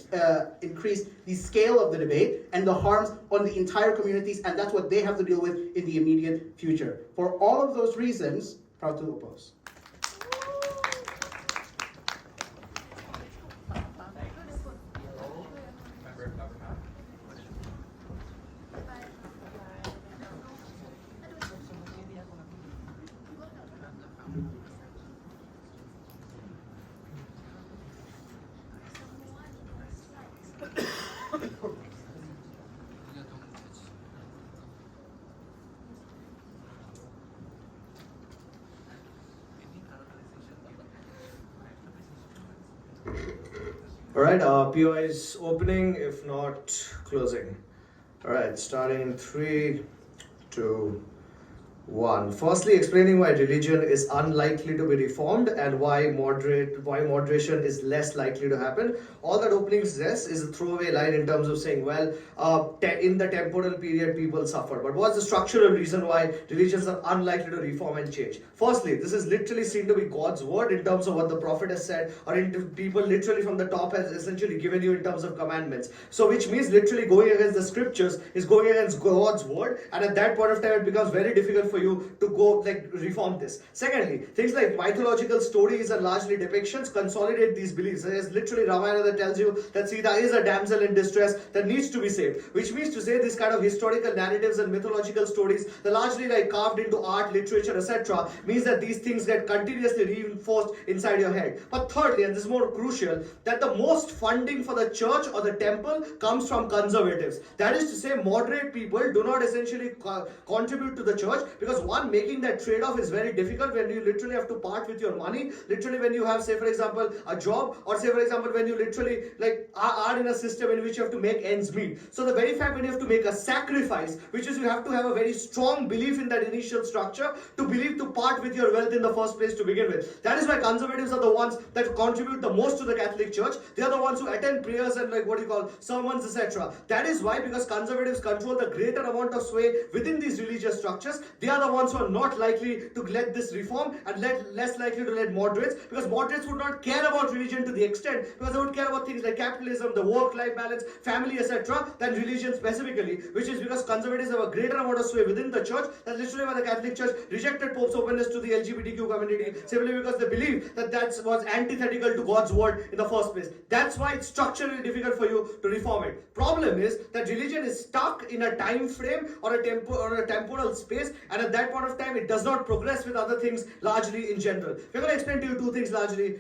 F: increase the scale of the debate and the harms on the entire communities, and that's what they have to deal with in the immediate future. For all of those reasons, proud to oppose.
G: All right, POI is opening, if not closing. All right, starting in 3, 2, 1. Firstly, explaining why religion is unlikely to be reformed and why moderation is less likely to happen. All that opening says is a throwaway line in terms of saying, well, in the temporal period, people suffered. But what's the structural reason why religions are unlikely to reform and change? Firstly, this is literally seen to be God's word in terms of what the prophet has said, or in people literally from the top has essentially given you in terms of commandments. So, which means literally going against the scriptures is going against God's word, and at that point of time, it becomes very difficult for you to go reform this. Secondly, things like mythological stories and largely depictions consolidate these beliefs. There's literally Ramayana that tells you that Sita is a damsel in distress that needs to be saved, which means to say this kind of historical narratives and mythological stories, they're largely carved into art, literature, etc., means that these things get continuously reinforced inside your head. But thirdly, and this is more crucial, that the most funding for the church or the temple comes from conservatives. That is to say, moderate people do not essentially contribute to the church, because one, making that trade-off is very difficult when you literally have to part with your money, literally when you have, say for example, a job, or say for example when you literally are in a system in which you have to make ends meet. So the very fact when you have to make a sacrifice, which is you have to have a very strong belief in that initial structure to believe to part with your wealth in the first place to begin with. That is why conservatives are the ones that contribute the most to the Catholic Church. They are the ones who attend prayers and sermons, etc. That is why, because conservatives control the greater amount of sway within these religious structures, they are the ones who are not likely to let this reform and less likely to let moderates, because moderates would not care about religion to the extent, because they would care about things like capitalism, the work-life balance, family, etc., than religion specifically, which is because conservatives have a greater amount of sway within the church. That's literally why the Catholic Church rejected Pope's openness to the LGBTQ community, simply because they believe that was antithetical to God's word in the first place. That's why it's structurally difficult for you to reform it. Problem is that religion is stuck in a time frame or a temporal space, and at that point of time it does not progress with other things largely in general. We're going to explain to you two things largely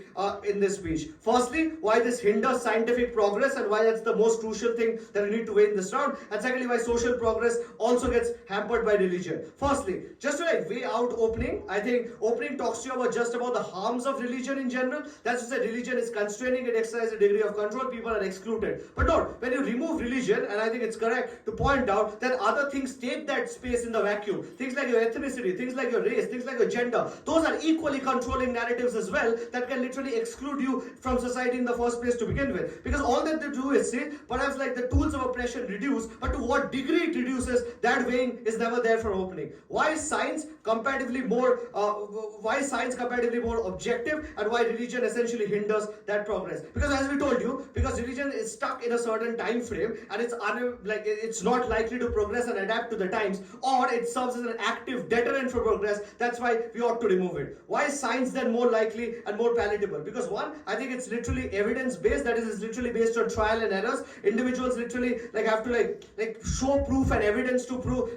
G: in this speech. Firstly, why this hinders scientific progress and why that's the most crucial thing that we need to weigh in this round, and secondly, why social progress also gets hampered by religion. Firstly, just to weigh out opening, I think opening talks to you about just about the harms of religion in general. That's to say, religion is constraining, it exercises a degree of control, people are excluded. But note, when you remove religion, and I think it's correct to point out that other things take that space in the vacuum. Things like your ethnicity, things like your race, things like your gender, those are equally controlling narratives as well that can literally exclude you from society in the first place to begin with. Because all that they do is say, perhaps the tools of oppression reduce, but to what degree it reduces, that weighing is never there for opening. Why is science comparatively more objective, and why religion essentially hinders that progress? Because as we told you, because religion is stuck in a certain time frame and it's not likely to progress and adapt to the times, or it serves as an active deterrent for progress. That's why we ought to remove it. Why is science then more likely and more palatable? Because one, I think it's literally evidence based, that is, it's literally based on trial and errors. Individuals literally have to show proof and evidence to prove,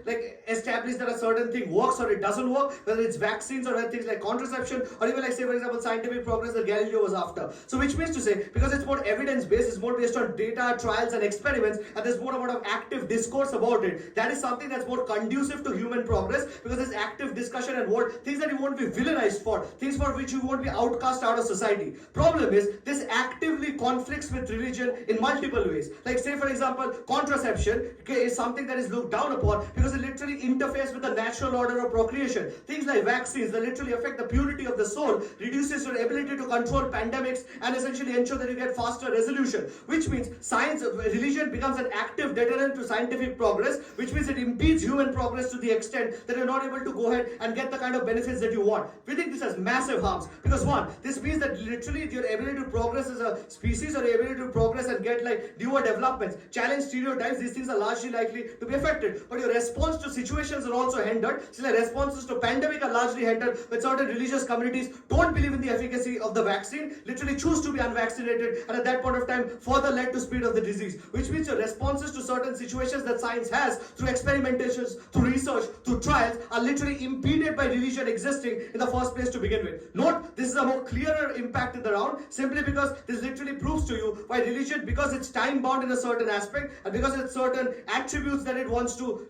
G: establish that a certain thing works or it doesn't work, whether it's vaccines or things like contraception, or even say for example scientific progress that Galileo was after. So which means to say, because it's more evidence based, it's more based on data, trials and experiments, and there's more amount of active discourse about it. That is something that's more conducive to human progress, because there's active discussion and things that you won't be villainized for, things for which you won't be outcast out of society. Problem is, this actively conflicts with religion in multiple ways. Say for example, contraception is something that is looked down upon because it literally interferes with the natural order of procreation. Things like vaccines that literally affect the purity of the soul, reduces your ability to control pandemics, and essentially ensure that you get faster resolution. Which means religion becomes an active deterrent to scientific progress, which means it impedes human progress to the extent that you're not able to go ahead and get the kind of benefits that you want. We think this has massive harms, because one, this means that literally your ability to progress as a species, or your ability to progress and get newer developments, challenge stereotypes, these things are largely likely to be affected. But your response to situations are also hindered. So the responses to pandemic are largely hindered when certain religious communities don't believe in the efficacy of the vaccine, literally choose to be unvaccinated, and at that point of time further led to spread of the disease. Which means your responses to certain situations that science has through experimentations, through research, through trials, are literally impeded by religion existing in the first place to begin with. Note, this is a more clearer impact in the round, simply because this literally proves to you why religion, because it's time bound in a certain aspect, and because it's certain attributes that it wants to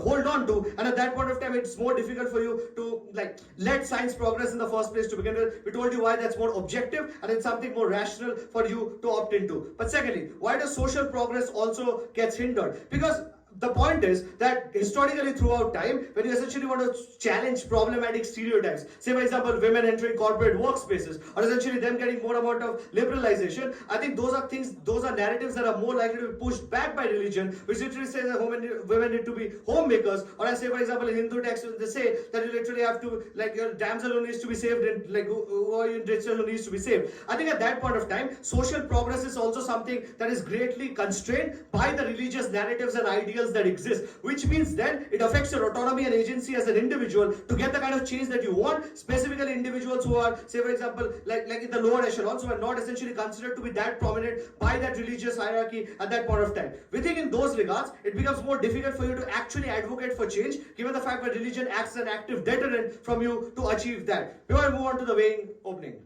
G: hold on to, and at that point of time it it's more difficult for you to like let science progress in the first place to begin with. We told you why that's more objective and it's something more rational for you to opt into. But secondly, why does social progress also gets hindered? Because the point is that historically throughout time, when you essentially want to challenge problematic stereotypes, say for example women entering corporate workspaces or essentially them getting more amount of liberalization, I think those are things, those are narratives that are more likely to be pushed back by religion, which literally says that women need to be homemakers. Or I say for example in Hindu texts they say that you literally have to, like, your damsel who needs to be saved and like who are you who needs to be saved. I think at that point of time social progress is also something that is greatly constrained by the religious narratives and ideals that exist, which means then it affects your autonomy and agency as an individual to get the kind of change that you want, specifically individuals who are, say for example, like in the lower echelons, who are not essentially considered to be that prominent by that religious hierarchy at that point of time. We think in those regards, it becomes more difficult for you to actually advocate for change, given the fact that religion acts as an active deterrent from you to achieve that. Before I move on to the weighing opening.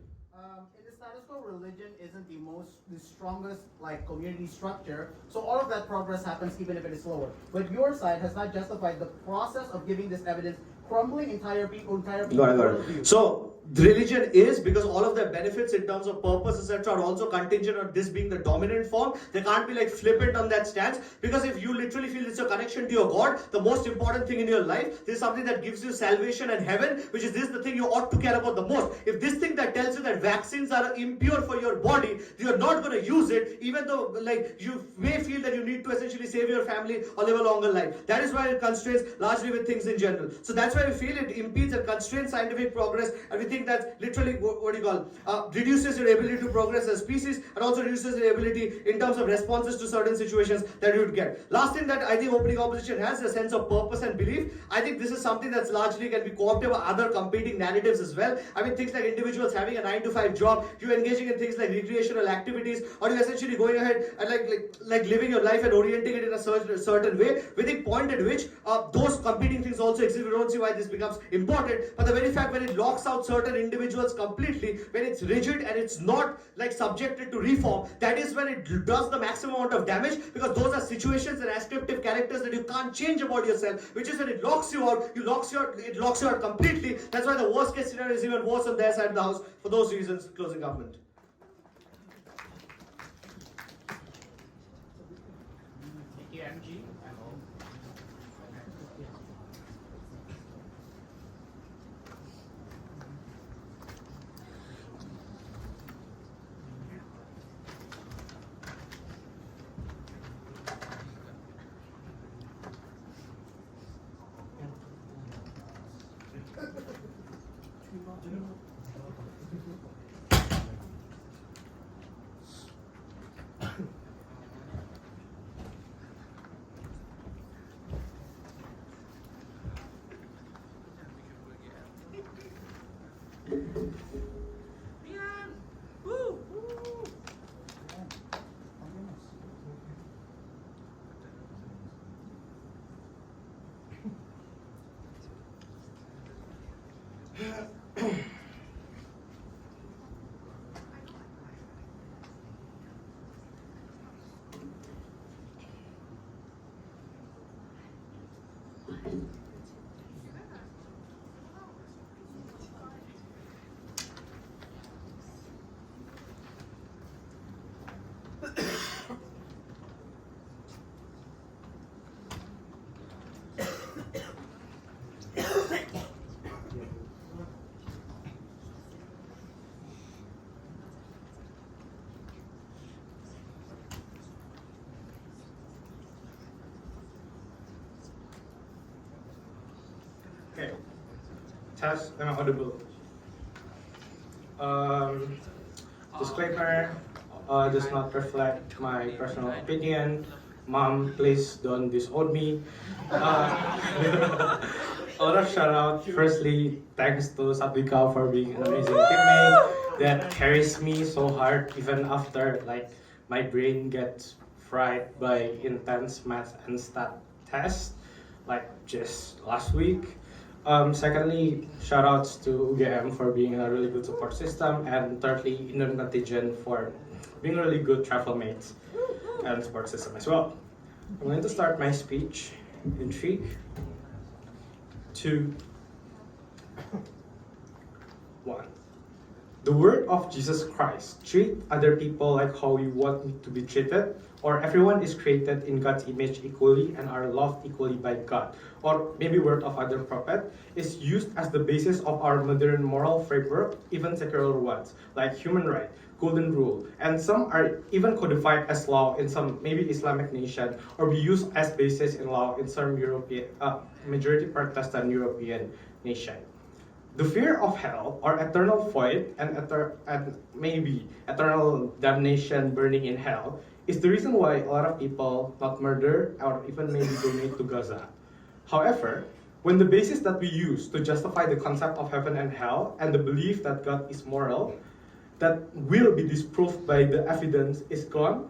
B: In the status quo, religion isn't the strongest like community structure, so all of that progress happens even if it is slower. But your side has not justified the process of giving this evidence, crumbling entire people worldview.
G: So religion is, because all of their benefits in terms of purpose etc are also contingent on this being the dominant form. They can't be like flippant on that stance, because if you literally feel it's a connection to your God, the most important thing in your life, this is something that gives you salvation and heaven, which is this the thing you ought to care about the most. If this thing that tells you that vaccines are impure for your body, you're not going to use it, even though like you may feel that you need to essentially save your family or live a longer life. That is why it constrains largely with things in general. So that's why we feel it impedes and constrains scientific progress, and we think that's literally what do you call reduces your ability to progress as a species, and also reduces your ability in terms of responses to certain situations that you would get. Last thing that I think opening opposition has a sense of purpose and belief. I think this is something that's largely can be co-opted by other competing narratives as well. I mean things like individuals having a 9-to-5 job, you engaging in things like recreational activities, or you essentially going ahead and like living your life and orienting it in a certain way. We think point at which those competing things also exist. We don't see why this becomes important, but the very fact when it locks out certain individuals completely, when it's rigid and it's not like subjected to reform, that is when it does the maximum amount of damage, because those are situations and ascriptive characters that you can't change about yourself, which is when it locks you out, it locks you out completely. That's why the worst case scenario is even worse on their side of the house. For those reasons, closing government.
C: Thank you, MG.
D: Okay. Test, am I audible? Disclaimer, does not reflect my personal opinion. Mom, please don't disown me. A lot of shout out. Firstly, thanks to Satwika for being an amazing teammate that carries me so hard even after like my brain gets fried by intense math and stat tests like just last week. Secondly, shoutouts to UGM for being a really good support system, and thirdly, Indonesia for being a really good travel mates and support system as well. I'm going to start my speech in 3,
H: 2, 1. The word of Jesus Christ, treat other people like how you want to be treated, or everyone is created in God's image equally and are loved equally by God, or maybe word of other prophet, is used as the basis of our modern moral framework, even secular ones, like human right, golden rule, and some are even codified as law in some maybe Islamic nation, or be used as basis in law in some European, majority Protestant European nation. The fear of hell or eternal void and maybe eternal damnation burning in hell is the reason why a lot of people not murder or even maybe donate to Gaza. However, when the basis that we use to justify the concept of heaven and hell and the belief that God is moral, that will be disproved by the evidence is gone,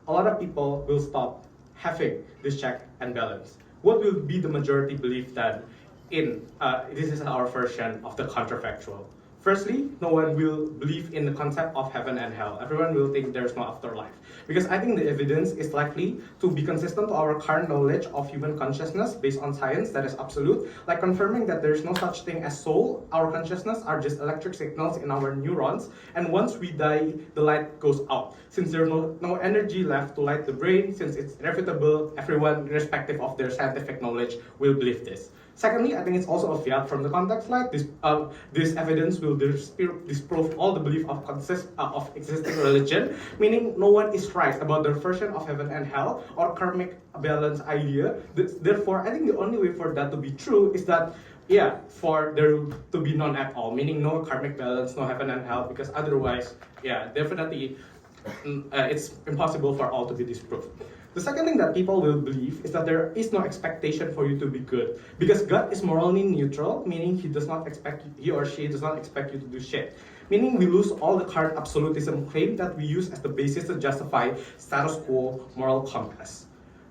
H: a lot of people will stop having this check and balance. What will be the majority belief then? This is our version of the counterfactual. Firstly, no one will believe in the concept of heaven and hell. Everyone will think there's no afterlife. Because I think the evidence is likely to be consistent to our current knowledge of human consciousness based on science that is absolute, like confirming that there's no such thing as soul. Our consciousness are just electric signals in our neurons, and once we die, the light goes out. Since there's no energy left to light the brain, since it's irrefutable, everyone, irrespective of their scientific knowledge, will believe this. Secondly, I think it's also a fiat from the context like this evidence will disprove all the belief of existing religion, meaning no one is right about their version of heaven and hell or karmic balance idea. Therefore, I think the only way for that to be true is that for there to be none at all, meaning no karmic balance, no heaven and hell, because otherwise, definitely it's impossible for all to be disproved. The second thing that people will believe is that there is no expectation for you to be good, because God is morally neutral, meaning he or she does not expect you to do shit. Meaning we lose all the current absolutism claim that we use as the basis to justify status quo moral compass.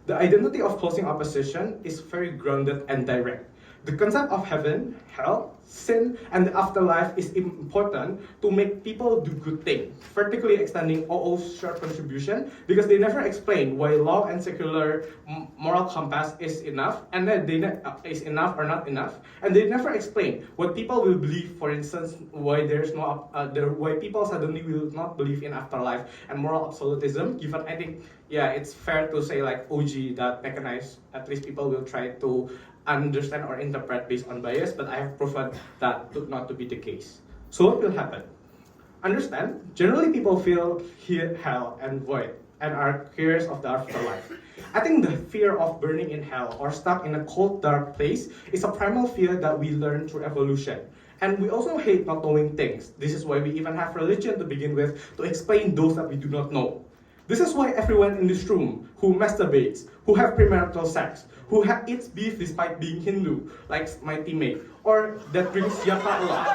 H: The identity of closing opposition is very grounded and direct. The concept of heaven, hell, sin, and the afterlife is important to make people do good things, particularly extending OO's short contribution, because they never explain why law and secular moral compass is enough, and then is enough or not enough, and they never explain what people will believe. For instance, why why people suddenly will not believe in afterlife and moral absolutism. Given I think it's fair to say like OG that mechanized, at least people will try to understand or interpret based on bias, but I have proven that not to be the case. So what will happen? Understand, generally people feel hell and void and are curious of the afterlife. I think the fear of burning in hell or stuck in a cold, dark place is a primal fear that we learn through evolution. And we also hate not knowing things. This is why we even have religion to begin with, to explain those that we do not know. This is why everyone in this room who masturbates, who have premarital sex, who eats beef despite being Hindu, like my teammate, or that drinks yaka a lot.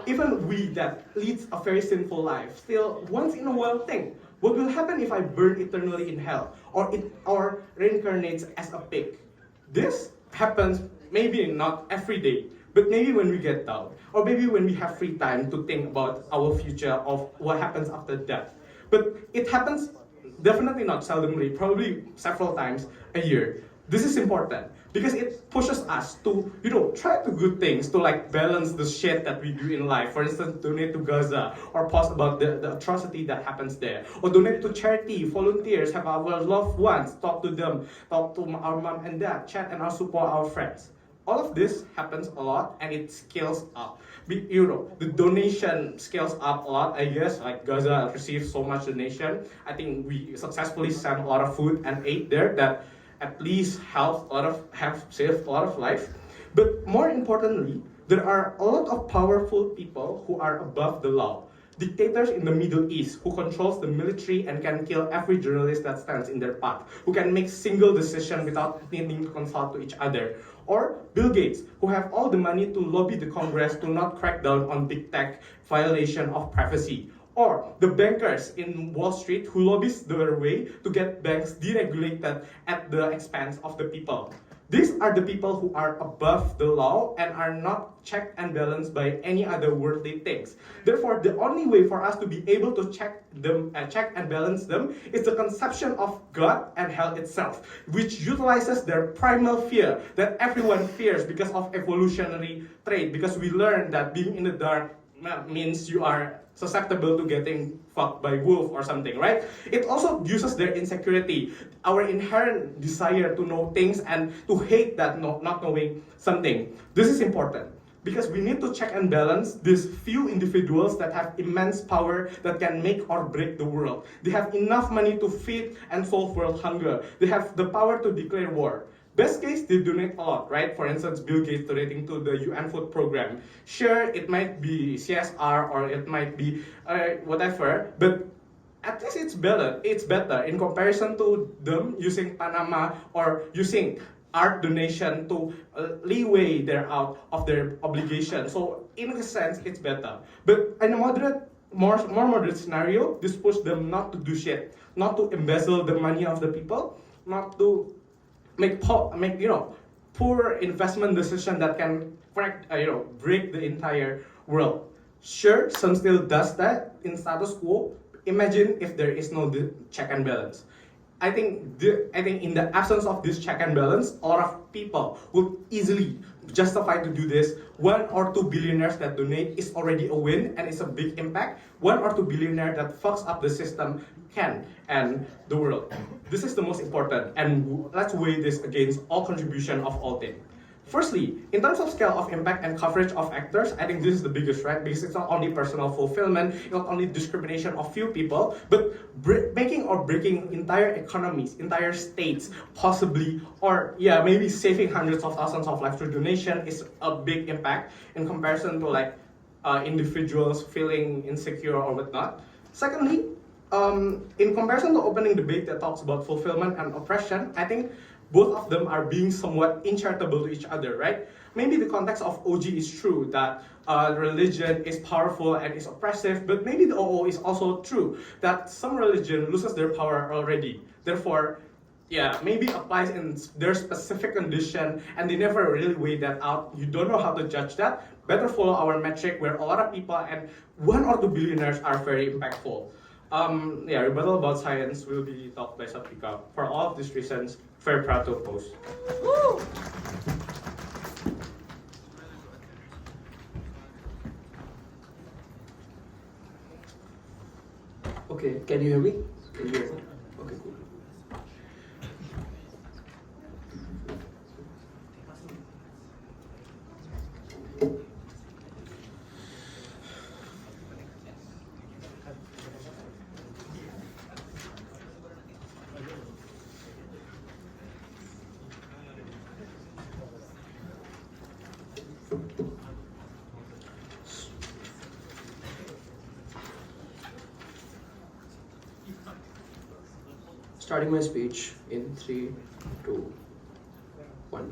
H: Even we that leads a very sinful life, still once in a while think, what will happen if I burn eternally in hell, or reincarnates as a pig? This happens maybe not every day, but maybe when we get down, or maybe when we have free time to think about our future of what happens after death. But it happens definitely not seldomly, probably several times a year. This is important because it pushes us to, try to good things to like balance the shit that we do in life. For instance, donate to Gaza or post about the atrocity that happens there, or donate to charity, volunteers, have our loved ones, talk to them, talk to our mom and dad, chat and support our friends. All of this happens a lot and it scales up. The donation scales up a lot, I guess. Like Gaza receives so much donation. I think we successfully sent a lot of food and aid there that at least have saved a lot of life. But more importantly, there are a lot of powerful people who are above the law. Dictators in the Middle East who controls the military and can kill every journalist that stands in their path, who can make single decision without needing to consult to each other. Or Bill Gates, who have all the money to lobby the Congress to not crack down on big tech violation of privacy. Or the bankers in Wall Street who lobbies their way to get banks deregulated at the expense of the people. These are the people who are above the law and are not checked and balanced by any other worldly things. Therefore, the only way for us to be able to check and balance them is the conception of God and hell itself, which utilizes their primal fear that everyone fears because of evolutionary trait, because we learned that being in the dark means you are susceptible to getting fucked by wolf or something, right? It also uses their insecurity, our inherent desire to know things and to hate that not knowing something. This is important because we need to check and balance these few individuals that have immense power that can make or break the world. They have enough money to feed and solve world hunger. They have the power to declare war. Best case, they donate a lot, right? For instance, Bill Gates donating to the UN Food Program. Sure, it might be CSR or it might be whatever, but at least it's better. It's better in comparison to them using Panama or using art donation to leeway their out of their obligation. So in a sense, it's better. But in a more moderate scenario, this pushes them not to do shit, not to embezzle the money of the people, not to make poor investment decision that can break the entire world. Sure, some still does that in status quo. Imagine if there is no check and balance. I think in the absence of this check and balance, a lot of people would easily justify to do this. 1 or 2 billionaires that donate is already a win and it's a big impact. 1 or 2 billionaires that fucks up the system can and the world. This is the most important, and let's weigh this against all contribution of all things. Firstly, in terms of scale of impact and coverage of actors, I think this is the biggest threat because it's not only personal fulfillment, it's not only discrimination of few people, but making or breaking entire economies, entire states, possibly, or maybe saving hundreds of thousands of lives through donation is a big impact in comparison to individuals feeling insecure or whatnot. Secondly, in comparison to opening debate that talks about fulfillment and oppression, I think both of them are being somewhat uncharitable to each other, right? Maybe the context of OG is true, that religion is powerful and is oppressive, but maybe the OO is also true, that some religion loses their power already. Therefore, maybe applies in their specific condition and they never really weigh that out. You don't know how to judge that. Better follow our metric where a lot of people and 1 or 2 billionaires are very impactful. Rebuttal about science will be taught by Satwika. For all of these reasons, very proud to oppose.
E: Woo!
I: Okay, can you hear me? Can you hear me? Okay, cool. Starting my speech in 3, 2, 1.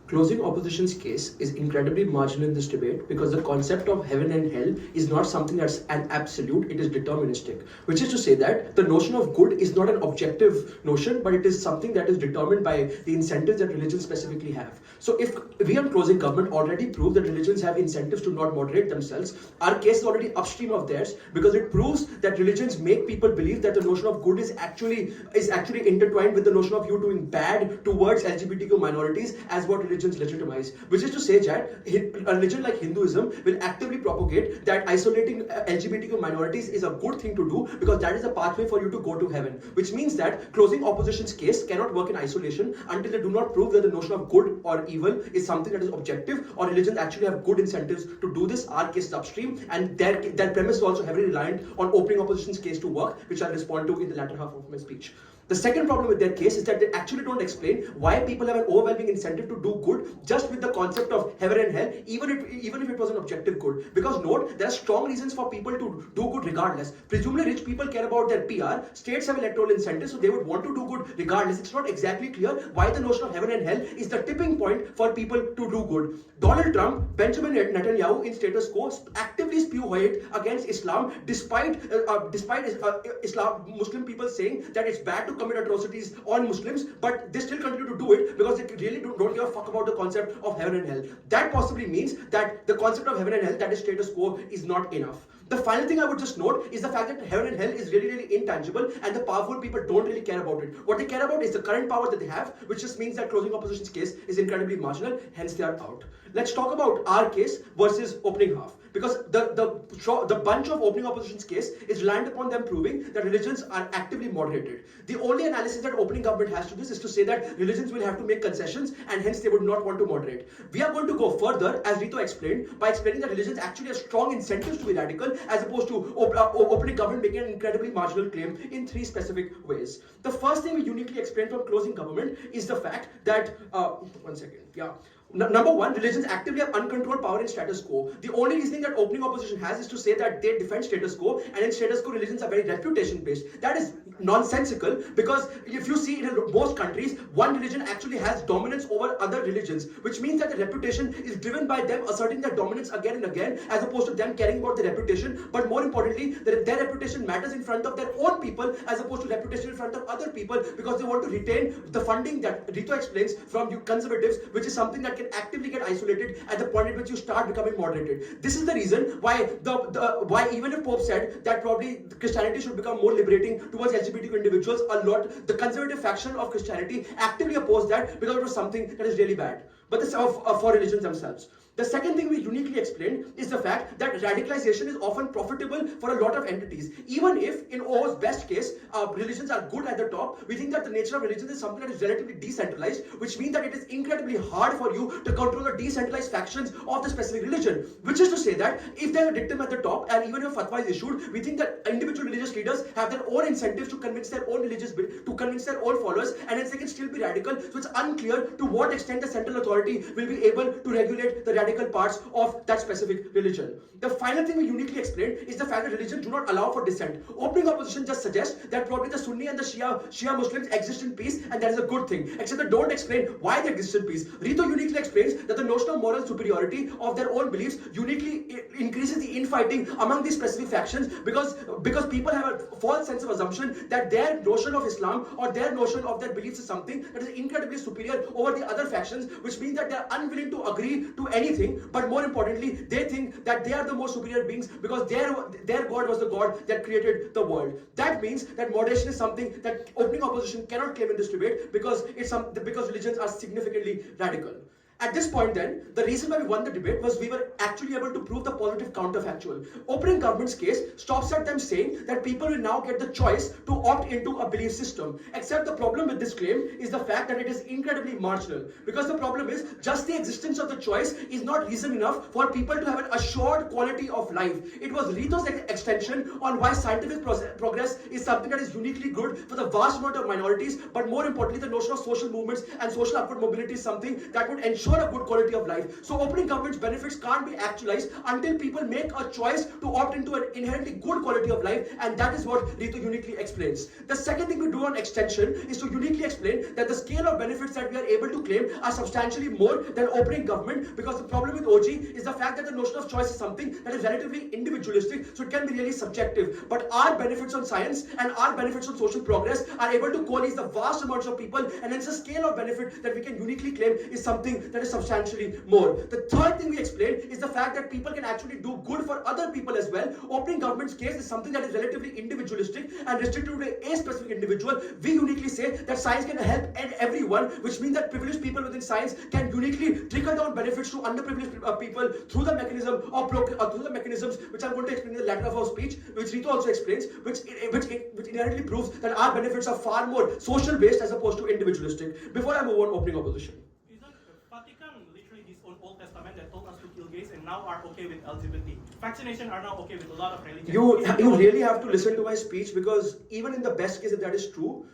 I: Closing opposition's case is incredibly marginal in this debate because the concept of heaven and hell is not something that's an absolute, it is deterministic. Which is to say that the notion of good is not an objective notion, but it is something that is determined by the incentives that religions specifically have. So if we on closing government already prove that religions have incentives to not moderate themselves, our case is already upstream of theirs because it proves that religions make people believe that the notion of good is actually intertwined with the notion of you doing bad towards LGBTQ minorities as what religions legitimize, which is to say that a religion like Hinduism will actively propagate that isolating LGBTQ minorities is a good thing to do because that is a pathway for you to go to heaven, which means that closing opposition's case cannot work in isolation until they do not prove that the notion of good or evil is something that is objective or religions actually have good incentives to do this. Our case is upstream and that premise is also heavily reliant on opening opposition's case to work, which I'll respond to in the latter half of my speech. The second problem with their case is that they actually don't explain why people have an overwhelming incentive to do good just with the concept of heaven and hell, even if it was an objective good. Because note, there are strong reasons for people to do good regardless. Presumably rich people care about their PR, states have electoral incentives, so they would want to do good regardless. It's not exactly clear why the notion of heaven and hell is the tipping point for people to do good. Donald Trump, Benjamin Netanyahu in status quo actively spew hate against Islam despite Islam Muslim people saying that it's bad to commit atrocities on Muslims, but they still continue to do it because they really don't give a fuck about the concept of heaven and hell. That possibly means that the concept of heaven and hell, that is status quo, is not enough. The final thing I would just note is the fact that heaven and hell is really, really intangible, and the powerful people don't really care about it. What they care about is the current power that they have, which just means that closing opposition's case is incredibly marginal, hence they are out. Let's talk about our case versus opening half. Because the bunch of opening opposition's case is reliant upon them proving that religions are actively moderated. The only analysis that opening government has to do is to say that religions will have to make concessions and hence they would not want to moderate. We are going to go further, as Rito explained, by explaining that religions actually have strong incentives to be radical, as opposed to opening government making an incredibly marginal claim in 3 specific ways. The first thing we uniquely explain from closing government is the fact that, Number one, religions actively have uncontrolled power in status quo. The only reasoning that opening opposition has is to say that they defend status quo, and in status quo religions are very reputation based. That is nonsensical, because if you see in most countries, one religion actually has dominance over other religions, which means that the reputation is driven by them asserting their dominance again and again, as opposed to them caring about the reputation. But more importantly, their reputation matters in front of their own people, as opposed to reputation in front of other people, because they want to retain the funding that Rito explains from you conservatives, which is something that can actively get isolated at the point at which you start becoming moderated. This is the reason why why even if Pope said that probably Christianity should become more liberating towards LGBTQ individuals, the conservative faction of Christianity actively opposed that because it was something that is really bad. But this for religions themselves. The second thing we uniquely explained is the fact that radicalization is often profitable for a lot of entities. Even if, in OO's best case, religions are good at the top, we think that the nature of religion is something that is relatively decentralized, which means that it is incredibly hard for you to control the decentralized factions of the specific religion. Which is to say that if there's a dictum at the top, and even if fatwa is issued, we think that individual religious leaders have their own incentives to convince their own to convince their own followers, and hence they can still be radical. So it's unclear to what extent the central authority will be able to regulate the radical parts of that specific religion. The final thing we uniquely explained is the fact that religion do not allow for dissent. Opening opposition just suggests that probably the Sunni and the Shia Muslims exist in peace, and that is a good thing, except they don't explain why they exist in peace. Rito uniquely explains that the notion of moral superiority of their own beliefs uniquely increases the infighting among these specific factions, because people have a false sense of assumption that their notion of Islam or their notion of their beliefs is something that is incredibly superior over the other factions, which means that they are unwilling to agree to anything, but more importantly, they think that they are the most superior beings because their God was the God that created the world. That means that moderation is something that opening opposition cannot claim in this debate, because religions are significantly radical. At this point then, the reason why we won the debate was we were actually able to prove the positive counterfactual. Opening government's case stops at them saying that people will now get the choice to opt into a belief system. Except the problem with this claim is the fact that it is incredibly marginal. Because the problem is, just the existence of the choice is not reason enough for people to have an assured quality of life. It was Rito's extension on why scientific progress is something that is uniquely good for the vast amount of minorities, but more importantly, the notion of social movements and social upward mobility is something that would ensure a good quality of life. So opening government's benefits can't be actualized until people make a choice to opt into an inherently good quality of life, and that is what Rito uniquely explains. The second thing we do on extension is to uniquely explain that the scale of benefits that we are able to claim are substantially more than opening government, because the problem with OG is the fact that the notion of choice is something that is relatively individualistic, so it can be really subjective. But our benefits on science and our benefits on social progress are able to coalesce the vast amounts of people, and hence the scale of benefit that we can uniquely claim is something that is substantially more. The third thing we explain is the fact that people can actually do good for other people as well. Opening government's case is something that is relatively individualistic and restricted to a specific individual. We uniquely say that science can help everyone, which means that privileged people within science can uniquely trickle down benefits to underprivileged people through the mechanism of through the mechanisms which I'm going to explain in the latter of our speech, which Rito also explains, which inherently proves that our benefits are far more social based as opposed to individualistic. Before I move on, opening opposition.
D: Vatican literally disowned Old Testament that told us to kill gays and now are okay with LGBT. Vaccination are now okay with a lot of religions.
I: You really have to listen to my speech, because even in the best case, if that is true,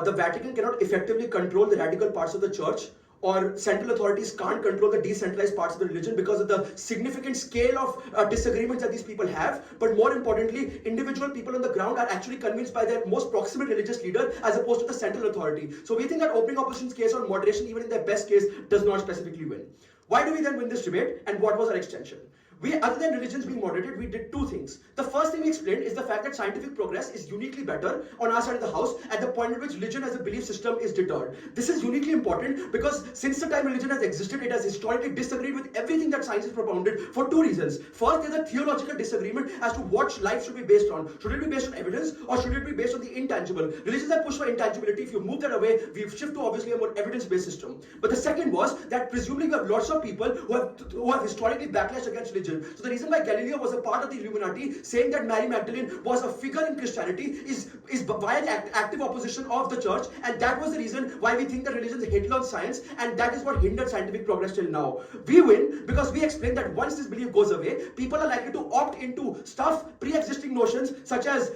I: the Vatican cannot effectively control the radical parts of the church, or central authorities can't control the decentralized parts of the religion because of the significant scale of disagreements that these people have. But more importantly, individual people on the ground are actually convinced by their most proximate religious leader as opposed to the central authority. So we think that opening opposition's case on moderation, even in their best case, does not specifically win. Why do we then win this debate, and what was our extension? We, other than religions being moderated, we did two things. The first thing we explained is the fact that scientific progress is uniquely better on our side of the house at the point at which religion as a belief system is deterred. This is uniquely important because since the time religion has existed, it has historically disagreed with everything that science has propounded for two reasons. First, there's a theological disagreement as to what life should be based on. Should it be based on evidence or should it be based on the intangible? Religions have pushed for intangibility. If you move that away, we've shifted to obviously a more evidence-based system. But the second was that presumably you have lots of people who have historically backlashed against religion. So the reason why Galileo was a part of the Illuminati, saying that Mary Magdalene was a figure in Christianity, is via active opposition of the church, and that was the reason why we think that religion is hateful on science, and that is what hindered scientific progress till now. We win because we explain that once this belief goes away, people are likely to opt into stuff, pre-existing notions such as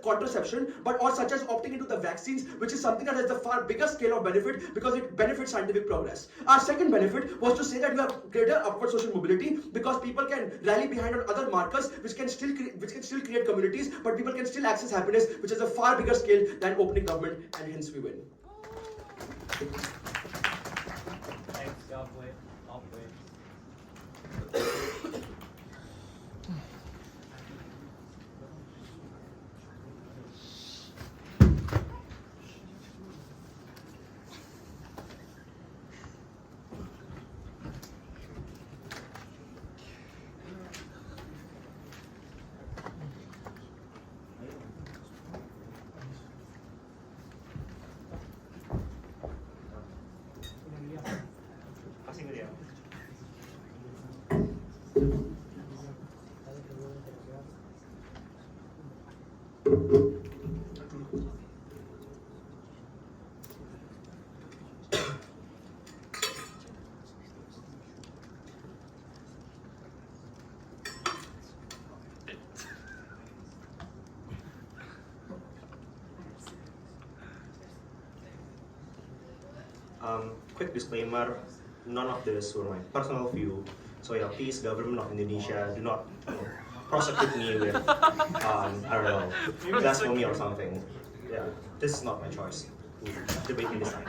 I: contraception, or such as opting into the vaccines, which is something that has the far bigger scale of benefit because it benefits scientific progress. Our second benefit was to say that you have greater upward social mobility because people can rally behind on other markers which can still create communities, but people can still access happiness, which is a far bigger scale than opening government, and hence we win.
C: Thanks, halfway.
J: Quick disclaimer, none of this were my personal view. So yeah, please, government of Indonesia, do not prosecute me with, I don't know, blasphemy or something. Yeah, this is not my choice. Debate me this time.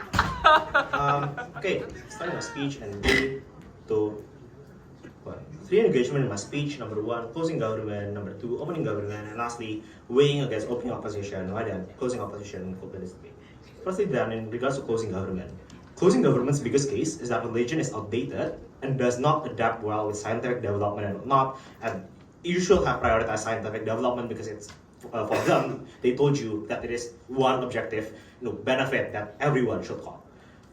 J: Okay, starting my speech and 3, 2, 1. 3 engagement in my speech. Number 1, closing government. Number 2, opening government. And lastly, weighing against opening opposition. Why then closing opposition for this debate? Firstly then, in regards to closing government. Closing government's biggest case is that religion is outdated and does not adapt well with scientific development and whatnot. And you should have prioritized scientific development because it's for them. They told you that it is one objective, benefit that everyone should have.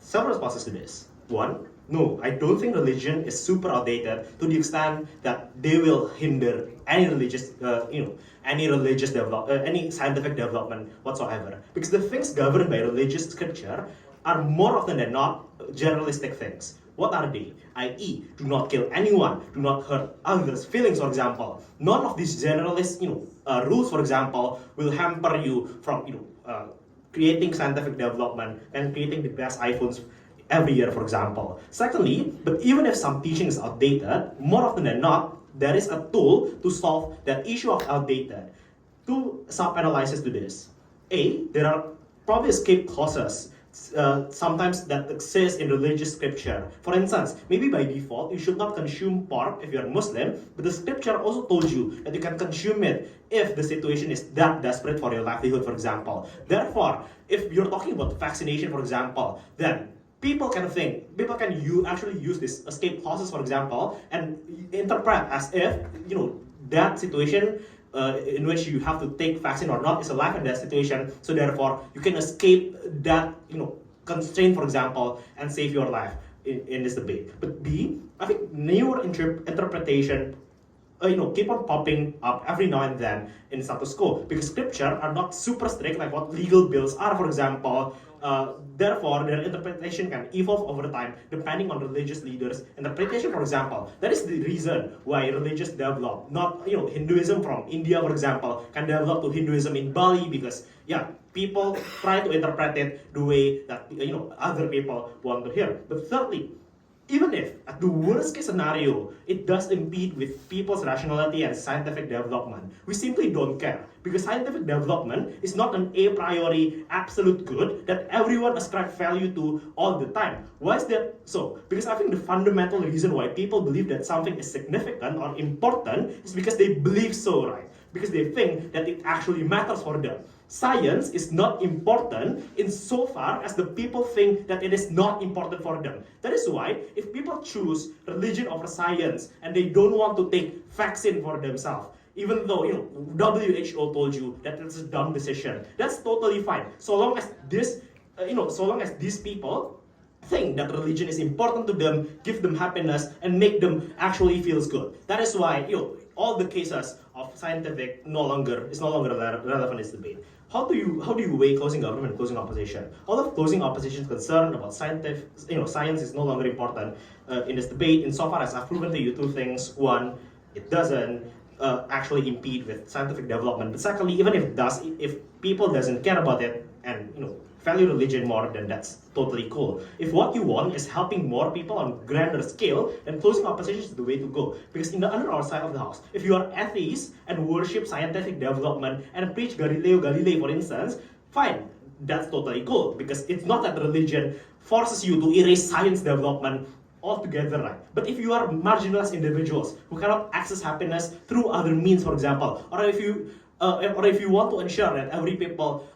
J: Several responses to this. 1, no, I don't think religion is super outdated to the extent that they will hinder any religious, any scientific development whatsoever. Because the things governed by religious scripture are more often than not generalistic things. What are they? I.e., do not kill anyone, do not hurt others' feelings, for example. None of these generalist, rules, for example, will hamper you from, creating scientific development and creating the best iPhones every year, for example. Secondly, but even if some teaching is outdated, more often than not, there is a tool to solve the issue of outdated. 2 sub-analyses to this. A, there are probably escape clauses sometimes that exist in religious scripture. For instance, maybe by default, you should not consume pork if you're Muslim, but the scripture also told you that you can consume it if the situation is that desperate for your livelihood, for example. Therefore, if you're talking about vaccination, for example, then people can actually use this escape clauses, for example, and interpret as if, that situation in which you have to take vaccine or not is a life and death situation, so therefore you can escape that constraint, for example, and save your life in this debate. But B, I think newer interpretation keep on popping up every now and then in status quo because scripture are not super strict like what legal bills are, for example. Therefore, their interpretation can evolve over time depending on religious leaders' interpretation, for example. That is the reason why religious develop. Not, Hinduism from India, for example, can develop to Hinduism in Bali because, people try to interpret it the way that, other people want to hear. But thirdly, Even if, at the worst case scenario, it does impede with people's rationality and scientific development, we simply don't care. Because scientific development is not an a priori absolute good that everyone ascribes value to all the time. Why is that so? Because I think the fundamental reason why people believe that something is significant or important is because they believe so, right? Because they think that it actually matters for them. Science is not important insofar as the people think that it is not important for them. That is why if people choose religion over science and they don't want to take vaccine for themselves, even though WHO told you that it's a dumb decision, that's totally fine. So long as these people think that religion is important to them, give them happiness, and make them actually feels good. That is why all the cases of scientific is no longer relevant in this debate. How do you weigh closing government and closing opposition? All of closing opposition is concerned about science is no longer important in this debate. Insofar as I've proven to you two things: one, it doesn't actually impede with scientific development. But secondly, even if it does, if people doesn't care about it and value religion more, then that's totally cool. If what you want is helping more people on grander scale, then closing opposition is the way to go. Because in the other side of the house, if you are atheist and worship scientific development and preach Galileo Galilei, for instance, fine, that's totally cool. Because it's not that religion forces you to erase science development altogether, right? But if you are marginalized individuals who cannot access happiness through other means, for example, or if you want to ensure that every people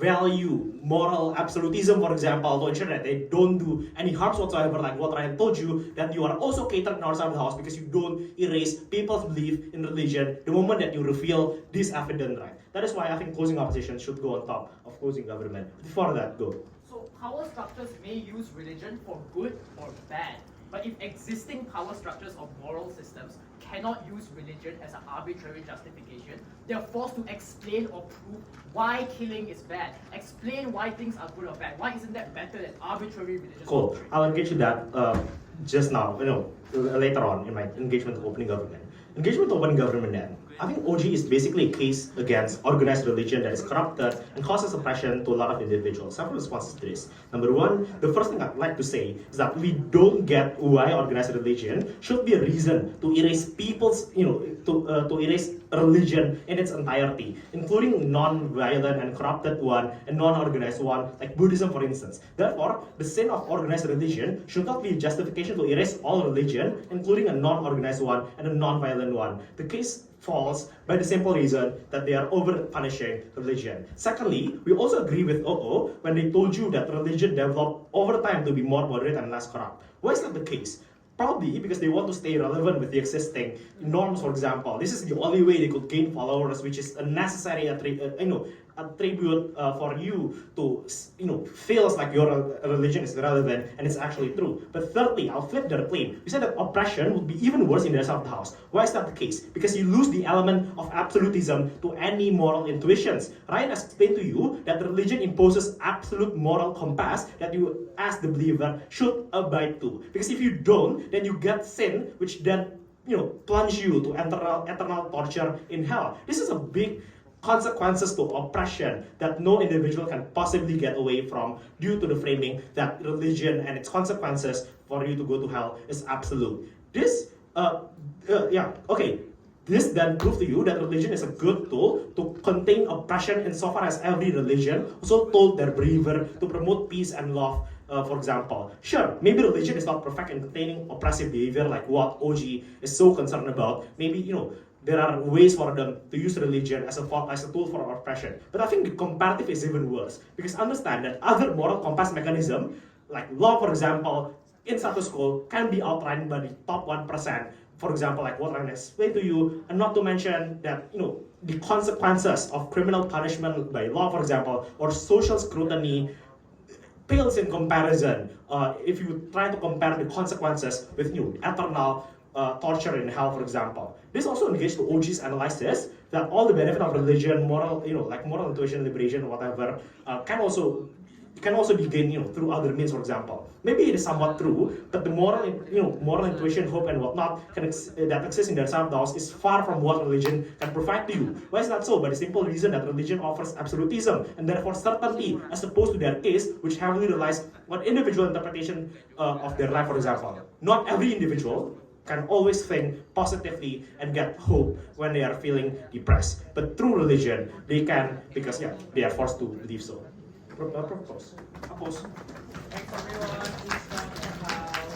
J: value moral absolutism, for example, to ensure that they don't do any harms whatsoever, like what Ryan told you, that you are also catered in our side of the house because you don't erase people's belief in religion the moment that you reveal this evidence, right? That is why I think closing opposition should go on top of closing government. Before that, go.
E: So power structures may use religion for good or bad, but if existing power structures or moral systems cannot use religion as an arbitrary justification, they are forced to explain or prove why killing is bad, explain why things are good or bad. Why isn't that better than arbitrary religious
J: Cool.
E: doctrine?
J: I'll engage with that just now, later on in my engagement with opening government. Engagement with open government then. I think OG is basically a case against organized religion that is corrupted and causes oppression to a lot of individuals. Several responses to this. Number one, the first thing I'd like to say is that we don't get why organized religion should be a reason to erase people's, to erase religion in its entirety, including non-violent and corrupted one and non-organized one, like Buddhism, for instance. Therefore, the sin of organized religion should not be a justification to erase all religion, including a non-organized one and a non-violent one. The case falls by the simple reason that they are over-punishing religion. Secondly, we also agree with OO when they told you that religion developed over time to be more moderate and less corrupt. Why is that the case? Probably because they want to stay relevant with the existing norms, for example. This is the only way they could gain followers, which is a necessary attribute for you to feels like your religion is relevant and it's actually true. But thirdly, I'll flip their claim. You said that oppression would be even worse in the rest of the house. Why is that the case? Because you lose the element of absolutism to any moral intuitions. Ryan has explained to you that religion imposes absolute moral compass that you as the believer should abide to. Because if you don't, then you get sin, which then plunge you to eternal torture in hell. This is a big consequences to oppression that no individual can possibly get away from due to the framing that religion and its consequences for you to go to hell is absolute. This This then proves to you that religion is a good tool to contain oppression insofar as every religion also told their believer to promote peace and love, for example. Sure, maybe religion is not perfect in containing oppressive behavior like what OG is so concerned about. Maybe, there are ways for them to use religion as a tool for oppression. But I think the comparative is even worse. Because understand that other moral compass mechanism, like law, for example, in status quo, can be outrun by the top 1%. For example, like what I explained to you, and not to mention that, the consequences of criminal punishment by law, for example, or social scrutiny pales in comparison if you try to compare the consequences with eternal torture in hell, for example. This also engages to OG's analysis that all the benefit of religion, moral, like moral intuition, liberation, whatever, can also can also be gained, through other means. For example, maybe it is somewhat true, but the moral intuition, hope, and whatnot that exists in their Seratos is far from what religion can provide to you. Why is that so? By the simple reason that religion offers absolutism and therefore certainty, as opposed to their case, which heavily relies on individual interpretation of their life. For example, not every individual can always think positively and get hope when they are feeling depressed. But through religion, they can, because they are forced to believe so. Propose.
C: Thanks everyone.